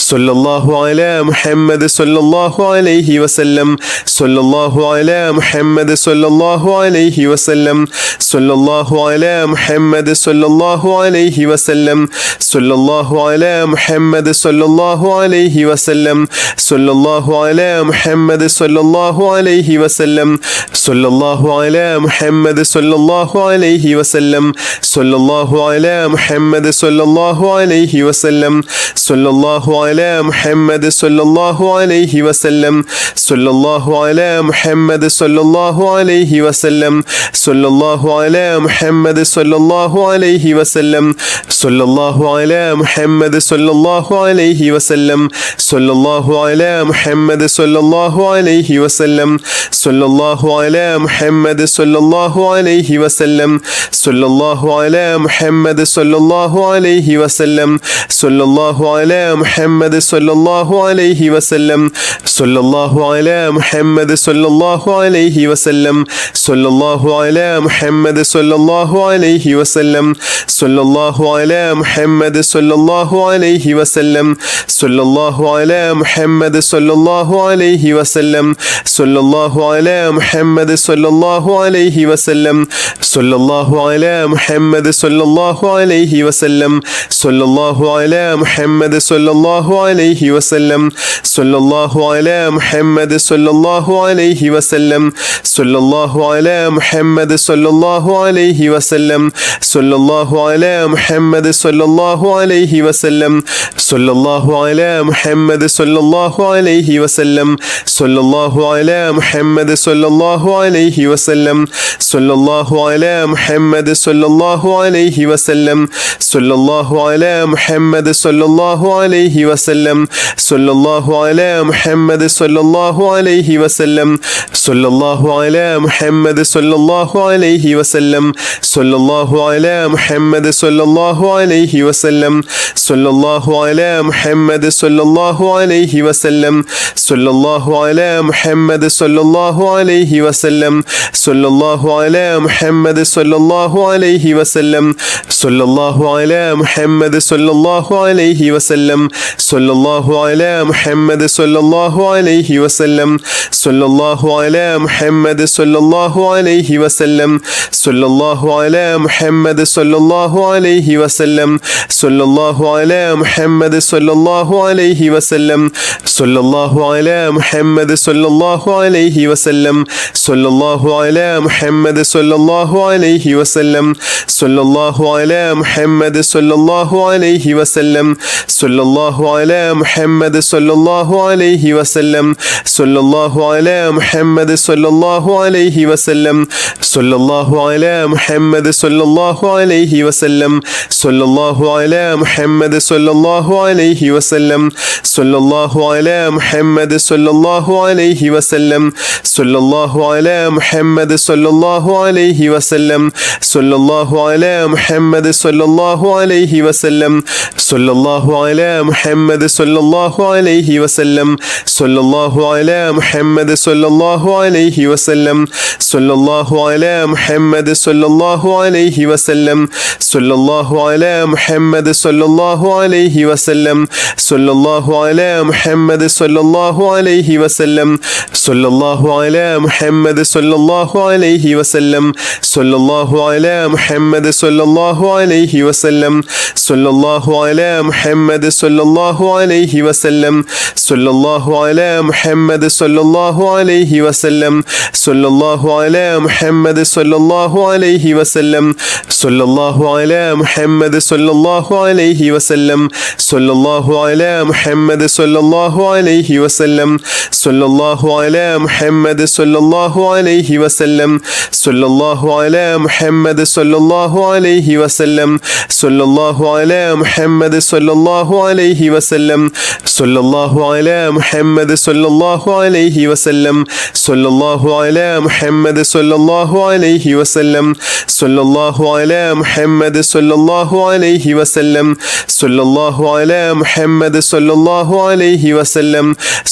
സല്ലല്ലാഹു അലാ മുഹമ്മദ് സല്ലല്ലാഹു അലൈഹി വസല്ലം സല്ലല്ലാഹു അലാ മുഹമ്മദ് സല്ലല്ലാഹു അലൈഹി വസല്ലം സല്ലല്ലാഹു അലാ മുഹമ്മദ് സല്ലല്ലാഹു അലൈഹി വസല്ലം സല്ലല്ലാഹു അലാ മുഹമ്മദ് സല്ലല്ലാഹു അലൈഹി വസല്ലം സല്ലല്ലാഹു അലാ മുഹമ്മദ് സല്ലല്ലാഹു അലൈഹി വസല്ലം സല്ലല്ലാഹു അലാ മുഹമ്മദ് സല്ലല്ലാഹു അലൈഹി വസല്ലം സല്ലല്ലാഹു അലാ മുഹമ്മദ് സല്ലല്ലാഹു അലൈഹി വസല്ലം സല്ലല്ലാഹു അലാ മുഹമ്മദ് സല്ലല്ലാഹു അലൈഹി വസല്ലം സല്ലല്ലാഹു അലാ മുഹമ്മദ് സല്ലല്ലാഹു അലൈഹി വസല്ലം സല്ലല്ലാഹു അലാ മുഹമ്മദ് സല്ലല്ലാഹു അലൈഹി വസല്ലം സല്ലല്ലാഹു അലാ മുഹമ്മദ് സല്ലല്ലാഹു അലൈഹി വസല്ലം സല്ലല്ലാഹു അലാ മുഹമ്മദ് സല്ലല്ലാഹു അലൈഹി വസല്ലം സല്ലല്ലാഹു അലാ മുഹമ്മദ് സല്ലല്ലാഹു അലൈഹി വസല്ലം സല്ലല്ലാഹു അലാ മുഹമ്മദ് സല്ലല്ലാഹു അലൈഹി വസല്ലം സല്ലല്ലാഹു അലാ മുഹമ്മദ് സല്ലല്ലാഹു അലൈഹി വസല്ലം സല്ലല്ലാഹു അലാ മുഹമ്മദ് സല്ലല്ലാഹു അലൈഹി വസല്ലം സല്ലല്ലാഹു അലാ മുഹമ്മദ് സല്ലല്ലാഹു അലൈഹി വസല്ലം സല്ലല്ലാഹു അലാ മുഹമ്മദ് സല്ലല്ലാഹു അലൈഹി വസല്ലം സല്ലല്ലാഹു അലാ മുഹമ്മദ് സല്ലല്ലാഹു അലൈഹി വസല്ലം സല്ലല്ലാഹു അലാ മുഹമ്മദ് സല്ലല്ലാഹു അലൈഹി വസല്ലം സല്ലല്ലാഹു അലാ മുഹമ്മദ് സല്ലല്ലാഹു അലൈഹി വസല്ലം സല്ലല്ലാഹു അലാ മുഹമ്മദ് സല്ലല്ലാഹു അലൈഹി വസല്ലം സല്ലല്ലാഹു അലാ മുഹമ്മദ് സല്ലല്ലാഹു അലൈഹി വസല്ലം സല്ലല്ലാഹു അലാ മുഹമ്മദ് സല്ലല്ലാഹു അലൈഹി വസല്ലം സല്ലല്ലാഹു അലാ മുഹമ്മദ് സല്ലല്ലാഹു അലൈഹി വസല്ലം സല്ലല്ലാഹു അലാ മുഹമ്മദ് സല്ലല്ലാഹു അലൈഹി വസല്ലം സല്ലല്ലാഹു അലാ മുഹമ്മദ് സല്ലല്ലാഹു അലൈഹി വസല്ലം സല്ലല്ലാഹു അലാ മുഹമ്മദ് സല്ലല്ലാഹു അലൈഹി വസല്ലം സല്ലല്ലാഹു അലാ മുഹമ്മദ് സല്ലല്ലാഹു അലൈഹി വസല്ലം സല്ലല്ലാഹു അലാ മുഹമ്മദ് സല്ലല്ലാഹു അലൈഹി വസല്ലം സല്ലല്ലാഹു അലാ മുഹമ്മദ് സല്ലല്ലാഹു അലൈഹി വസല്ലം സല്ലല്ലാഹു അലാ മുഹമ്മദ് സല്ലല്ലാഹു അലൈഹി വസല്ലം സല്ലല്ലാഹു അലാ മുഹമ്മദ് സല്ലല്ലാഹു അലൈഹി വസല്ലം സല്ലല്ലാഹു അലാ മുഹമ്മദ് സല്ലല്ലാഹു അലൈഹി വസല്ലം സല്ലല്ലാഹു അലാ മുഹമ്മദ് സല്ലല്ലാഹു അലൈഹി വസല്ലം സല്ലല്ലാഹു അലാ മുഹമ്മദ് സല്ലല്ലാഹു അലൈഹി വസല്ലം സല്ലല്ലാഹു അലാ മുഹമ്മദ് സല്ലല്ലാഹു അലൈഹി വസല്ലം സല്ലല്ലാഹു അലാ മുഹമ്മദ് സല്ലല്ലാഹു അലൈഹി വസല്ലം സല്ലല്ലാഹു അലാ മുഹമ്മദ് സല്ലല്ലാഹു അലൈഹി വസല്ലം സല്ലല്ലാഹു അലാ മുഹമ്മദ് സല്ലല്ലാഹു അലൈഹി വസല്ലം സല്ലല്ലാഹു അലാ മുഹമ്മദ് സല്ലല്ലാഹു അലൈഹി വസല്ലം സല്ലല്ലാഹു അലാ മുഹമ്മദ് സല്ലല്ലാഹു അലൈഹി വസല്ലം സല്ലല്ലാഹു അലാ മുഹമ്മദ് സല്ലല്ലാഹു അലൈഹി വസല്ലം സല്ലല്ലാഹു അലാ മുഹമ്മദ് സല്ലല്ലാഹു അലൈഹി വസല്ലം സല്ലല്ലാഹു അലാ മുഹമ്മദ് സല്ലല്ലാഹു അലൈഹി വസല്ലം സല്ലല്ലാഹു അലാ മുഹമ്മദ് സല്ലല്ലാഹു അലൈഹി വസല്ലം സല്ലല്ലാഹു അലാ മുഹമ്മദ് സല്ലല്ലാഹു അലൈഹി വസല്ലം സല്ലല്ലാഹു അലാ മുഹമ്മദ് സല്ലല്ലാഹു അലൈഹി വസല്ലം സല്ലല്ലാഹു അലാ മുഹമ്മദ് സല്ലല്ലാഹു അലൈഹി വസല്ലം സല്ലല്ലാഹു അലാ മുഹമ്മദ് സല്ലല്ലാഹു അലൈഹി വസല്ലം സല്ലല്ലാഹു അലാ മുഹമ്മദ് സല്ലല്ലാഹു അലൈഹി വസല്ലം സല്ലല്ലാഹു അലാ മുഹമ്മദ് സല്ലല്ലാഹു അലൈഹി വസല്ലം സല്ലല്ലാഹു അലാ മുഹമ്മദ് സല്ലല്ലാഹു അലൈഹി വസല്ലം സല്ലല്ലാഹു അലാ മുഹമ്മദ് സല്ലല്ലാഹു അലൈഹി വസല്ലം സല്ലല്ലാഹു അലാ മുഹമ്മദ് സല്ലല്ലാഹു അലൈഹി വസല്ലം സല്ലല്ലാഹു അലാ മുഹമ്മദ് സല്ലല്ലാഹു അലൈഹി വസല്ലം സല്ലല്ലാഹു അലാ മുഹമ്മദ് സല്ലല്ലാഹു അലൈഹി വസല്ലം സല്ലല്ലാഹു അലാ മുഹമ്മദ് സല്ലല്ലാഹു അലൈഹി വസല്ലം സല്ലല്ലാഹു അലാ മുഹമ്മദ് സല്ലല്ലാഹു അലൈഹി വസല്ലം സല്ലല്ലാഹു അലാ മുഹമ്മദ് സല്ലല്ലാഹു അലൈഹി വസല്ലം സല്ലല്ലാഹു അലാ മുഹമ്മദ് സല്ലല്ലാഹു അലൈഹി വസല്ലം സല്ലല്ലാഹു അലാ മുഹമ്മദ് സല്ലല്ലാഹു അലൈഹി വസല്ലം സല്ലല്ലാഹു അലാ മുഹമ്മദ് സല്ലല്ലാഹു അലൈഹി വസല്ലം സല്ലല്ലാഹു അലാ മുഹമ്മദ് സല്ലല്ലാഹു അലൈഹി വസല്ലം സല്ലല്ലാഹു അലാ മുഹമ്മദ് സല്ലല്ലാഹു അലൈഹി വസല്ലം സല്ലല്ലാഹു അലാ മുഹമ്മദ് സല്ലല്ലാഹു അലൈഹി വസല്ലം സല്ലല്ലാഹു അലാ മുഹമ്മദ് സല്ലല്ലാഹു അലൈഹി വസല്ലം സല്ലല്ലാഹു അലാ മുഹമ്മദ് സല്ലല്ലാഹു അലൈഹി വസല്ലം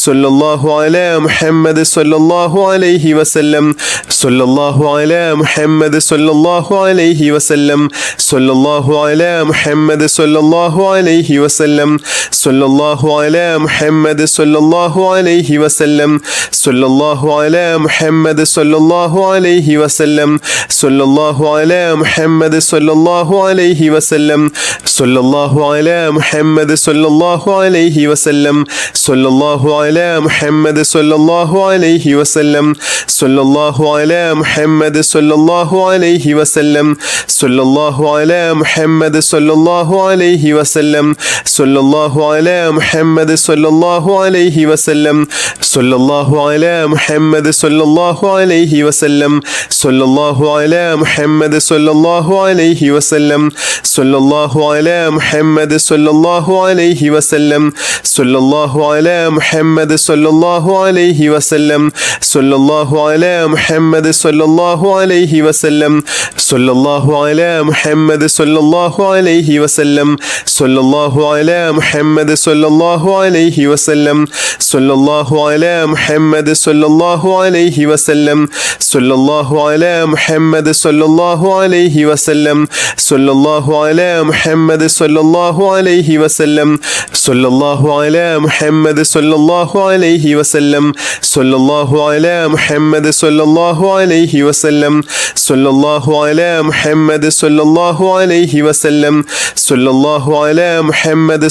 സല്ലല്ലാഹു അലാ മുഹമ്മദ് സല്ലല്ലാഹു അലൈഹി വസല്ലം സല്ലല്ലാഹു അലാ മുഹമ്മദ് സല്ലല്ലാഹു അലൈഹി വസല്ലം സല്ലല്ലാഹു അലാ മുഹമ്മദ് സല്ലല്ലാഹു അലൈഹി വസല്ലം സല്ലല്ലാഹു അലാ മുഹമ്മദ് സല്ലല്ലാഹു അലൈഹി വസല്ലം സല്ലല്ലാഹു അലാ മുഹമ്മദ് സല്ലല്ലാഹു അലൈഹി വസല്ലം സല്ലല്ലാഹു അലാ മുഹമ്മദ് സല്ലല്ലാഹു അലൈഹി വസല്ലം സല്ലല്ലാഹു അലാ മുഹമ്മദ് സല്ലല്ലാഹു അലൈഹി വസല്ലം സല്ലല്ലാഹു അലാ മുഹമ്മദ് സല്ലല്ലാഹു അലൈഹി വസല്ലം സല്ലല്ലാഹു അലാ മുഹമ്മദ് സല്ലല്ലാഹു അലൈഹി വസല്ലം സല്ലല്ലാഹു അലാ മുഹമ്മദ് സല്ലല്ലാഹു അലൈഹി വസല്ലം സല്ലല്ലാഹു അലാ മുഹമ്മദ് സല്ലല്ലാഹു അലൈഹി വസല്ലം സല്ലല്ലാഹു അലാ മുഹമ്മദ് സല്ലല്ലാഹു അലൈഹി വസല്ലം സല്ലല്ലാഹു അലാ മുഹമ്മദ് സല്ലല്ലാഹു അലൈഹി വസല്ലം സല്ലല്ലാഹു അലാ മുഹമ്മദ് സല്ലല്ലാഹു അലൈഹി വസല്ലം സല്ലല്ലാഹു അലാ മുഹമ്മദ് സല്ലല്ലാഹു അലൈഹി വസല്ലം സല്ലല്ലാഹു അലാ മുഹമ്മദ് സല്ലല്ലാഹു അലൈഹി വസല്ലം സല്ലല്ലാഹു അലാ മുഹമ്മദ് സല്ലല്ലാഹു അലൈഹി വസല്ലം സല്ലല്ലാഹു അലാ മുഹമ്മദ് സല്ലല്ലാഹു അലൈഹി വസല്ലം സല്ലല്ലാഹു അലാ മുഹമ്മദ് സല്ലല്ലാഹു അലൈഹി വസല്ലം സല്ലല്ലാഹു അലാ മുഹമ്മദ് സല്ലല്ലാഹു അലൈഹി വസല്ലം സല്ലല്ലാഹു അലാ മുഹമ്മദ് സല്ലല്ലാഹു അലൈഹി വസല്ലം സല്ലല്ലാഹു അലാ മുഹമ്മദ് സല്ലല്ലാഹു അലൈഹി വസല്ലം സല്ലല്ലാഹു അലാ മുഹമ്മദ് സല്ലല്ലാഹു അലൈഹി വസല്ലം സല്ലല്ലാഹു അലാ മുഹമ്മദ് സല്ലല്ലാഹു അലൈഹി വസല്ലം സല്ലല്ലാഹു അലാ മുഹമ്മദ് സല്ലല്ലാഹു അലൈഹി വസല്ലം സല്ലല്ലാഹു അലാ മുഹമ്മദ് സല്ലല്ലാഹു അലൈഹി വസല്ലം സല്ലല്ലാഹു അലാ മുഹമ്മദ്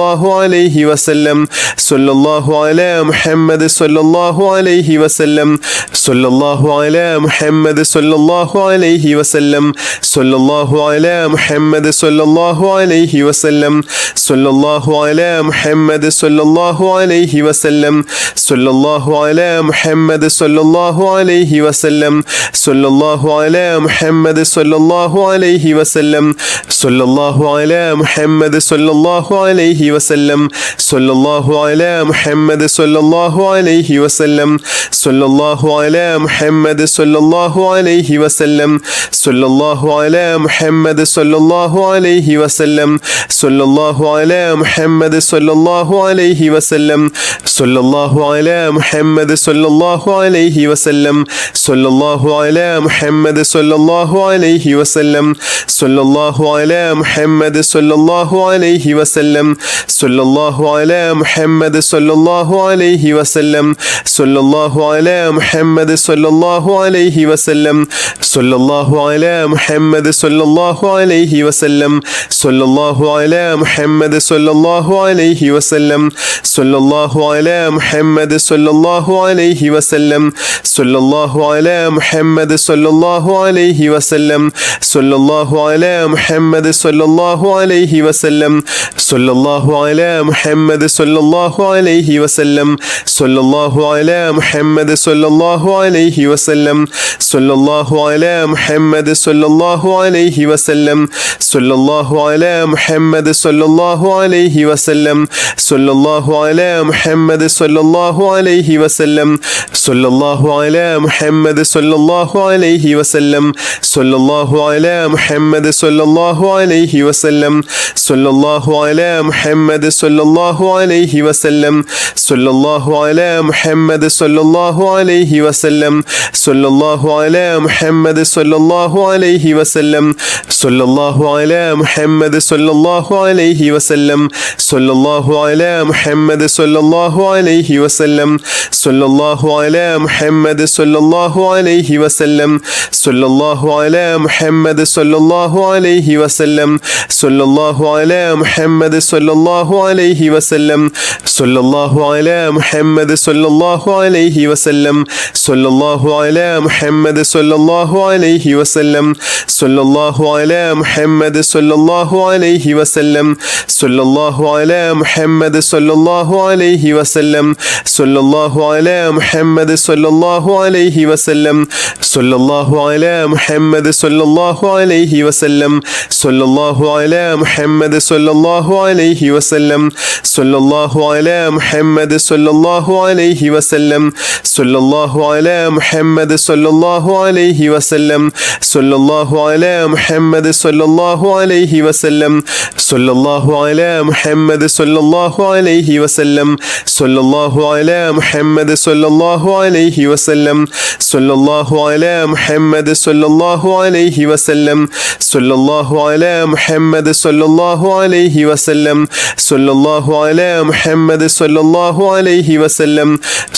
സല്ലല്ലാഹു അലൈഹി വസല്ലം സല്ലല്ലാഹു അലാ മുഹമ്മദ് സല്ലല്ലാഹു അലൈഹി വസല്ലം സല്ലല്ലാഹു അലാ മുഹമ്മദ് സല്ലല്ലാഹു അലൈഹി വസല്ലം സല്ലല്ലാഹു അലാ മുഹമ്മദ് സല്ലല്ലാഹു അലൈഹി വസല്ലം സല്ലല്ലാഹു അലാ മുഹമ്മദ് സല്ലല്ലാഹു അലൈഹി വസല്ലം സല്ലല്ലാഹു അലാ മുഹമ്മദ് സല്ലല്ലാഹു അലൈഹി വസല്ലം സല്ലല്ലാഹു അലാ മുഹമ്മദ് സല്ലല്ലാഹു അലൈഹി വസല്ലം സല്ലല്ലാഹു അലാ മുഹമ്മദ് സല്ലല്ലാഹു അലൈഹി വസല്ലം സല്ലല്ലാഹു അലാ മുഹമ്മദ് സല്ലല്ലാഹു അലൈഹി വസല്ലം സല്ലല്ലാഹു അലാ മുഹമ്മദ് സല്ലല്ലാഹു അലൈഹി വസല്ലം സല്ലല്ലാഹു അലാ മുഹമ്മദ് സല്ലല്ലാഹു അലൈഹി വസല്ലം സല്ലല്ലാഹു അലാ മുഹമ്മദ് സല്ലല്ലാഹു അലൈഹി വസല്ലം സല്ലല്ലാഹു അലാ മുഹമ്മദ് സല്ലല്ലാഹു അലൈഹി വസല്ലം സല്ലല്ലാഹു അലാ മുഹമ്മദ് സല്ലല്ലാഹു അലൈഹി വസല്ലം സല്ലല്ലാഹു അലാ മുഹമ്മദ് സല്ലല്ലാഹു അലൈഹി വസല്ലം സല്ലല്ലാഹു അലാ മുഹമ്മദ് സല്ലല്ലാഹു അലൈഹി വസല്ലം സല്ലല്ലാഹു അലാ മുഹമ്മദ് സല്ലല്ലാഹു അലൈഹി വസല്ലം സല്ലല്ലാഹു അലാ മുഹമ്മദ് സല്ലല്ലാഹു അലൈഹി വസല്ലം സല്ലല്ലാഹു അലാ മുഹമ്മദ് സല്ലല്ലാഹു അലൈഹി വസല്ലം സല്ലല്ലാഹു അലാ മുഹമ്മദ് സല്ലല്ലാഹു അലൈഹി വസല്ലം സല്ലല്ലാഹു അലാ മുഹമ്മദ് സല്ലല്ലാഹു അലൈഹി വസല്ലം സല്ലല്ലാഹു അലാ മുഹമ്മദ് സല്ലല്ലാഹു അലൈഹി വസല്ലം സല്ലല്ലാഹു അലാ മുഹമ്മദ് സല്ലല്ലാഹു അലൈഹി വസല്ലം സല്ലല്ലാഹു അലാ മുഹമ്മദ് സല്ലല്ലാഹു അലൈഹി വസല്ലം സല്ലല്ലാഹു അലാ മുഹമ്മദ് സല്ലല്ലാഹു അലൈഹി വസല്ലം സല്ലല്ലാഹു അലാ മുഹമ്മദ് സല്ലല്ലാഹു അലൈഹി വസല്ലം സല്ലല്ലാഹു അലാ മുഹമ്മദ് സല്ലല്ലാഹു അലൈഹി വസല്ലം സല്ലല്ലാഹു അലാ മുഹമ്മദ് സല്ലല്ലാഹു അലൈഹി വസല്ലം സല്ലല്ലാഹു അലാ മുഹമ്മദ് സല്ലല്ലാഹു അലൈഹി വസല്ലം സല്ലല്ലാഹു അലാ മുഹമ്മദ് സല്ലല്ലാഹു അലൈഹി വസല്ലം സല്ലല്ലാഹു അലാ മുഹമ്മദ് സല്ലല്ലാഹു അലൈഹി വസല്ലം സല്ലല്ലാഹു അലാ മുഹമ്മദ് സല്ലല്ലാഹു അലൈഹി വസല്ലം സല്ലല്ലാഹു അലാ മുഹമ്മദ് സല്ലല്ലാഹു അലൈഹി വസല്ലം സല്ലല്ലാഹു അലാ മുഹമ്മദ് സല്ലല്ലാഹു അലൈഹി വസല്ലം സല്ലല്ലാഹു അലാ മുഹമ്മദ് സല്ലല്ലാഹു അലൈഹി വസല്ലം സല്ലല്ലാഹു അലാ മുഹമ്മദ് സല്ലല്ലാഹു അലൈഹി വസല്ലം സല്ലല്ലാഹു അലാ മുഹമ്മദ് സല്ലല്ലാഹു അലൈഹി വസല്ലം സല്ലല്ലാഹു അലാ മുഹമ്മദ് സല്ലല്ലാഹു അലൈഹി വസല്ലം സല്ലല്ലാഹു അലാ മുഹമ്മദ് സല്ലല്ലാഹു അലൈഹി വസല്ലം സല്ലല്ലാഹു അലാ മുഹമ്മദ് സല്ലല്ലാഹു അലൈഹി വസല്ലം സല്ലല്ലാഹു അലാ മുഹമ്മദ് സല്ലല്ലാഹു അലൈഹി വസല്ലം സല്ലല്ലാഹു അലാ മുഹമ്മദ് സല്ലല്ലാഹു അലൈഹി വസല്ലം സല്ലല്ലാഹു അലാ മുഹമ്മദ് സല്ലല്ലാഹു അലൈഹി വസല്ലം സല്ലല്ലാഹു അലാ മുഹമ്മദ് സല്ലല്ലാഹു അലൈഹി വസല്ലം സല്ലല്ലാഹു അലാ മുഹമ്മദ് സല്ലല്ലാഹു അലൈഹി വസല്ലം സല്ലല്ലാഹു അലാ മുഹമ്മദ് സല്ലല്ലാഹു അലൈഹി വസല്ലം സല്ലല്ലാഹു അലാ മുഹമ്മദ് സല്ലല്ലാഹു അലൈഹി വസല്ലം സല്ലല്ലാഹു അലാ മുഹമ്മദ് സല്ലല്ലാഹു അലൈഹി വസല്ലം സല്ലല്ലാഹു അലാ മുഹമ്മദ് സല്ലല്ലാഹു അലൈഹി വസല്ലം സല്ലല്ലാഹു അലാ മുഹമ്മദ് സല്ലല്ലാഹു അലൈഹി വസല്ലം സല്ലല്ലാഹു അലാ മുഹമ്മദ് സല്ലല്ലാഹു അലൈഹി വസല്ലം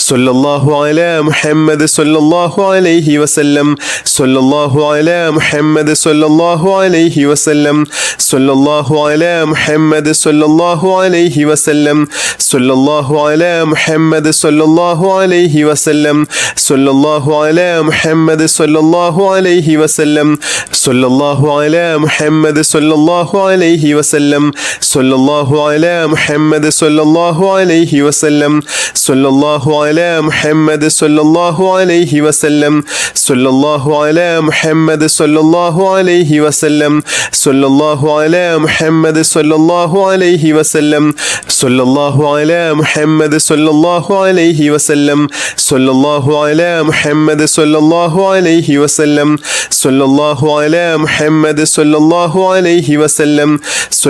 സല്ലല്ലാഹു അലാ മുഹമ്മദ് സല്ലല്ലാഹു അലൈഹി വസല്ലം സല്ലല്ലാഹു അലാ മുഹമ്മദ് സല്ലല്ലാഹു അലൈഹി വസല്ലം സല്ലല്ലാഹു അലാ മുഹമ്മദ് സല്ലല്ലാഹു അലൈഹി വസല്ലം സല്ലല്ലാഹു അലാ മുഹമ്മദ് സല്ലല്ലാഹു അലൈഹി വസല്ലം സല്ലല്ലാഹു അലാ മുഹമ്മദ് സല്ലല്ലാഹു അലൈഹി വസല്ലം സല്ലല്ലാഹു അലാ മുഹമ്മദ് സല്ലല്ലാഹു അലൈഹി വസല്ലം സല്ലല്ലാഹു അലാ മുഹമ്മദ് സല്ലല്ലാഹു അലൈഹി വസല്ലം സല്ലല്ലാഹു അലാ മുഹമ്മദ് സല്ലല്ലാഹു അലൈഹി വസല്ലം സല്ലല്ലാഹു അലാ മുഹമ്മദ് സല്ലല്ലാഹു അലൈഹി വസല്ലം സല്ലല്ലാഹു അലാ മുഹമ്മദ് സല്ലല്ലാഹു അലൈഹി വസല്ലം സല്ലല്ലാഹു അലാ മുഹമ്മദ് സല്ലല്ലാഹു അലൈഹി വസല്ലം സല്ലല്ലാഹു അലാ മുഹമ്മദ് സല്ലല്ലാഹു അലൈഹി വസല്ലം സല്ലല്ലാഹു അലാ മുഹമ്മദ് സല്ലല്ലാഹു അലൈഹി വസല്ലം സല്ലല്ലാഹു അലാ മുഹമ്മദ് സല്ലല്ലാഹു അലൈഹി വസല്ലം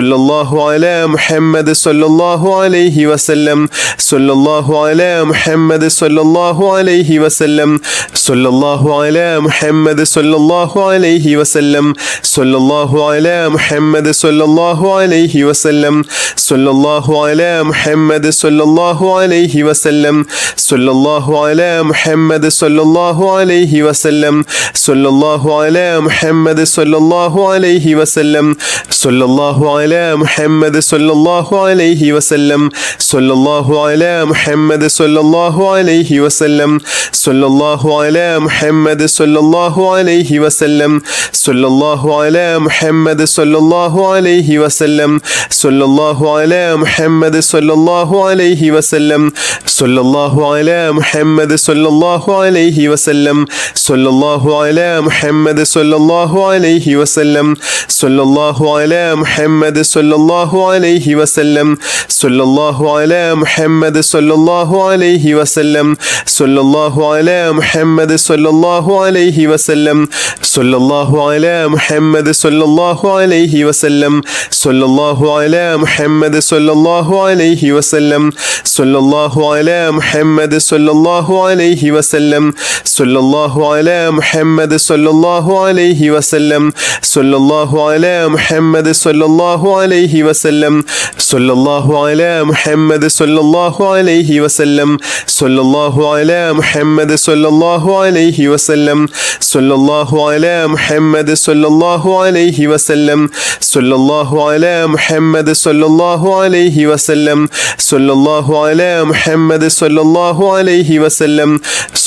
സല്ലല്ലാഹു അലാ മുഹമ്മദ് സല്ലല്ലാഹു അലൈഹി വസല്ലം സല്ലല്ലാഹു അലാ മുഹമ്മദ് സല്ലല്ലാഹു അലൈഹി വസല്ലം സല്ലല്ലാഹു അലാ മുഹമ്മദ് സല്ലല്ലാഹു അലൈഹി വസല്ലം സല്ലല്ലാഹു അലാ മുഹമ്മദ് സല്ലല്ലാഹു അലൈഹി വസല്ലം സല്ലല്ലാഹു അലാ മുഹമ്മദ് സല്ലല്ലാഹു അലൈഹി വസല്ലം സല്ലല്ലാഹു അലാ മുഹമ്മദ് സല്ലല്ലാഹു അലൈഹി വസല്ലം സല്ലല്ലാഹു അലാ മുഹമ്മദ് സല്ലല്ലാഹു അലൈഹി വസല്ലം സല്ലല്ലാഹു അലാ മുഹമ്മദ് സല്ലല്ലാഹു അലൈഹി വസല്ലം സല്ലല്ലാഹു അലാ മുഹമ്മദ് സല്ലല്ലാഹു അലൈഹി വസല്ലം സല്ലല്ലാഹു അലാ മുഹമ്മദ് സല്ലല്ലാഹു അലൈഹി വസല്ലം സല്ലല്ലാഹു അലാ മുഹമ്മദ് സല്ലല്ലാഹു അലൈഹി വസല്ലം സല്ലല്ലാഹു അലാ മുഹമ്മദ് സല്ലല്ലാഹു അലൈഹി വസല്ലം സല്ലല്ലാഹു അലാ മുഹമ്മദ് സല്ലല്ലാഹു അലൈഹി വസല്ലം സല്ലല്ലാഹു അലാ മുഹമ്മദ് സല്ലല്ലാഹു അലൈഹി വസല്ലം സല്ലല്ലാഹു അലാ മുഹമ്മദ് സല്ലല്ലാഹു അലൈഹി വസല്ലം സല്ലല്ലാഹു അലാ മുഹമ്മദ് സല്ലല്ലാഹു അലൈഹി വസല്ലം സല്ലല്ലാഹു അലാ മുഹമ്മദ് സല്ലല്ലാഹു അലൈഹി വസല്ലം സല്ലല്ലാഹു അലാ മുഹമ്മദ് സല്ലല്ലാഹു അലൈഹി വസല്ലം സല്ലല്ലാഹു അലാ മുഹമ്മദ് സല്ലല്ലാഹു അലൈഹി വസല്ലം സല്ലല്ലാഹു അലാ മുഹമ്മദ് സല്ലല്ലാഹു അലൈഹി വസല്ലം സല്ലല്ലാഹു അലാ മുഹമ്മദ് സല്ലല്ലാഹു അലൈഹി വസല്ലം സല്ലല്ലാഹു അലാ മുഹമ്മദ് സല്ലല്ലാഹു അലൈഹി വസല്ലം സല്ലല്ലാഹു അലാ മുഹമ്മദ് സല്ലല്ലാഹു അലൈഹി വസല്ലം സല്ലല്ലാഹു അലാ മുഹമ്മദ് സല്ലല്ലാഹു അലൈഹി വസല്ലം